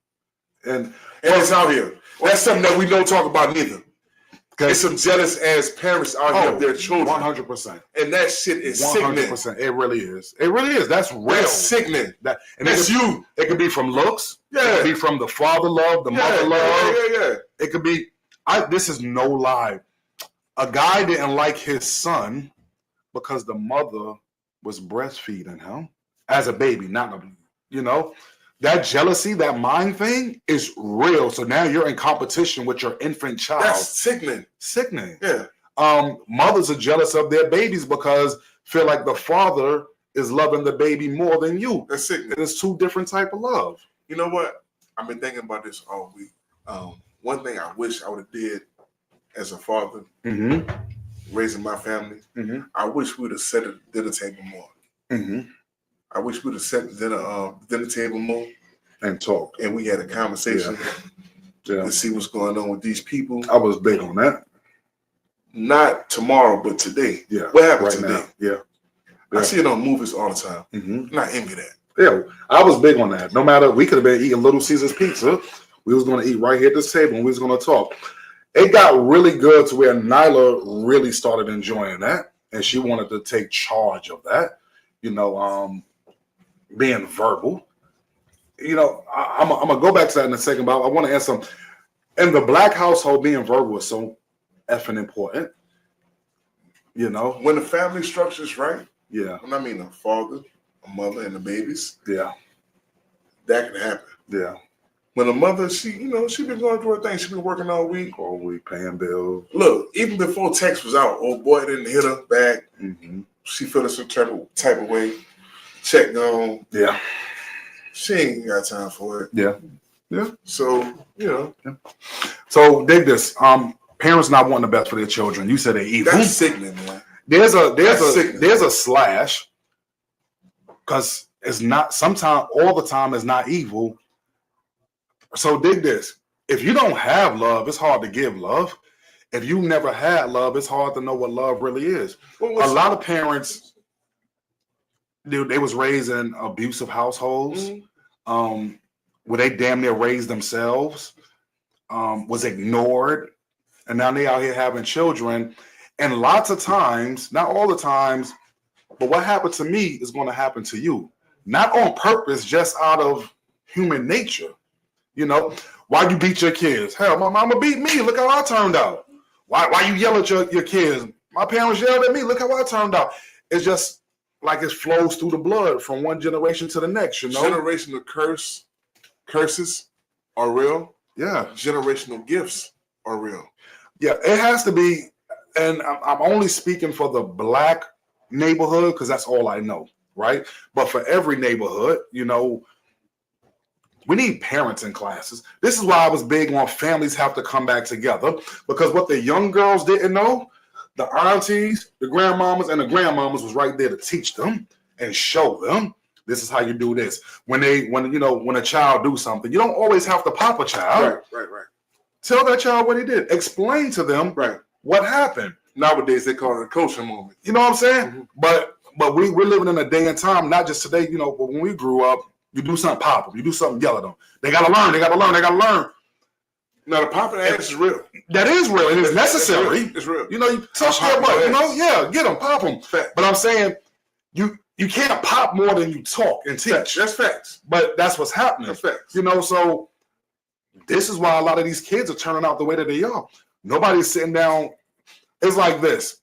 And it's out here. That's something that we don't talk about neither. There's some jealous ass parents out here of their children. 100%. And that shit is 100%. Sickening. It really is. It really is. That's real. That's sickening. That's you. It could be from looks. Yeah. It could be from the father love, the mother love. Yeah. It could be. This is no lie. A guy didn't like his son because the mother was breastfeeding him as a baby, that jealousy, that mind thing is real. So now you're in competition with your infant child. That's sickening. Sickening. Yeah. Mothers are jealous of their babies because feel like the father is loving the baby more than you. That's sickening. It's two different type of love. You know what? I've been thinking about this all week. One thing I wish I would have did as a father, raising my family, I wish we would have set a dinner table more. I wish we would have set the dinner table more and talk. And we had a conversation to see what's going on with these people. I was big on that. Not tomorrow, but today. Yeah. What happened right today? Now. Yeah. I see it on movies all the time. And I envy that. Yeah, I was big on that. No matter, we could have been eating Little Caesars pizza. We was going to eat right here at this table and we was going to talk. It got really good to where Nyla really started enjoying that. And she wanted to take charge of that. Being verbal. I'm going to go back to that in a second, but I want to ask something. In the Black household, being verbal is so effing important. When the family structure is right. Yeah. When I mean a father, a mother, and the babies. Yeah. That can happen. Yeah. When a mother, she been going through her thing. She been working all week. All week, paying bills. Look, even before text was out, old boy didn't hit her back. She feeling some type of way. Check gone. Yeah. She ain't got time for it. Yeah. Yeah. So, Yeah. So dig this. Parents not wanting the best for their children. You said they evil. That's sickening, man. There's a slash, because it's not sometimes all the time is not evil. So dig this. If you don't have love, it's hard to give love. If you never had love, it's hard to know what love really is. A lot of parents, they was raised in abusive households, where they damn near raised themselves, was ignored, and now they out here having children. And lots of times, not all the times, but what happened to me is going to happen to you. Not on purpose, just out of human nature. Why you beat your kids? Hell, my mama beat me. Look how I turned out. Why you yell at your kids? My parents yelled at me. Look how I turned out. It's just like it flows through the blood from one generation to the next. Generational curses are real. Yeah. Generational gifts are real. Yeah, it has to be. And I'm only speaking for the Black neighborhood because that's all I know, right? But for every neighborhood, we need parents in classes. This is why I was big on families have to come back together, because what the young girls didn't know, the aunties, the grandmamas, and the grandmamas was right there to teach them and show them this is how you do this. When a child do something, you don't always have to pop a child. Right. Tell that child what he did. Explain to them what happened. Nowadays they call it a coaching moment. You know what I'm saying? But we're living in a day and time, not just today, but when we grew up, you do something, pop them. You do something, yell at them. They gotta learn. Now the popping ass is real. That is real, and it's necessary. It's real. You touch their butt. Get them, pop them. But I'm saying you can't pop more than you talk and teach. That's facts. But that's what's happening. That's facts. So this is why a lot of these kids are turning out the way that they are. Nobody's sitting down. It's like this.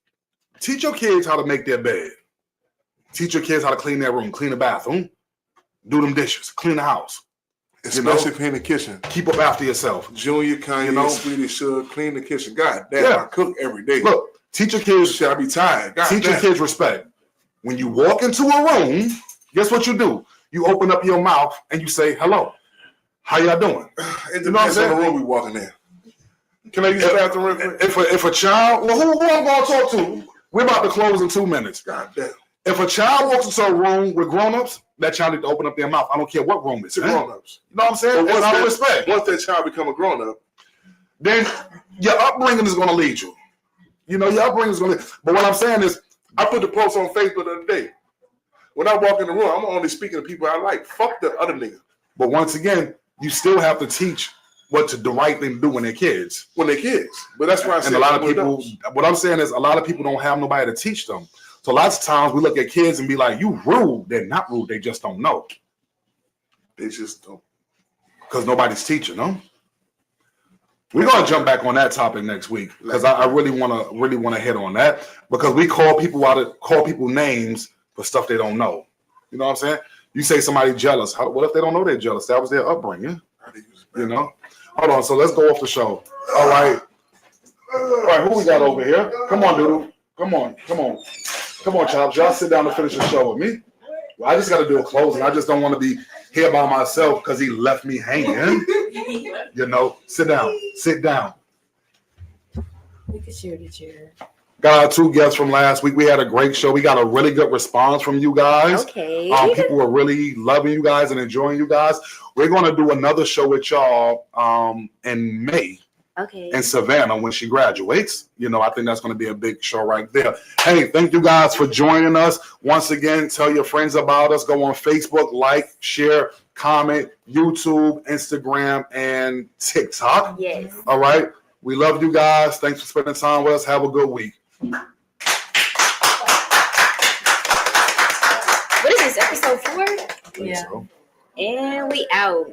Teach your kids how to make their bed. Teach your kids how to clean their room, clean the bathroom, do them dishes, clean the house. Especially clean the kitchen. Keep up after yourself. Junior, Kanye, Sweetie should clean the kitchen. God damn, I cook every day. Look, teach your kids. Should I be tired? Teach your kids respect. When you walk into a room, guess what you do? You open up your mouth and you say, hello. How y'all doing? It depends on the room we walking in. Can I use the bathroom real quick? If a child, who I'm going to talk to? We're about to close in 2 minutes. God damn. If a child walks into a room with grown-ups, that child needs to open up their mouth. I don't care what room it's in. Grown-ups. You know what I'm saying? Once that child become a grown-up, then your upbringing is going to lead you. Your upbringing is going to lead. But what I'm saying is, I put the post on Facebook the other day. When I walk in the room, I'm only speaking to people I like. Fuck the other nigga. But once again, you still have to teach the right thing to do when they're kids. But that's why I said. And a lot of people, what I'm saying is, a lot of people don't have nobody to teach them. So lots of times we look at kids and be like, "You rude." They're not rude. They just don't know. They just don't. Because nobody's teaching them. We're gonna jump back on that topic next week because I really wanna hit on that because we call people names for stuff they don't know. You know what I'm saying? You say somebody jealous. What if they don't know they're jealous? That was their upbringing. Hold on. So let's go off the show. All right. Who we got over here? Come on, dude. Come on, Chops. Y'all sit down and finish the show with me. Well, I just got to do a closing. I just don't want to be here by myself because he left me hanging. Sit down. We can share the chair. Got our 2 guests from last week. We had a great show. We got a really good response from you guys. Okay. People were really loving you guys and enjoying you guys. We're going to do another show with y'all in May. Okay. In Savannah when she graduates. I think that's going to be a big show right there. Hey, thank you guys for joining us. Once again, tell your friends about us. Go on Facebook, like, share, comment, YouTube, Instagram, and TikTok. Yes. All right. We love you guys. Thanks for spending time with us. Have a good week. What is this, episode 4? Yeah. And we out.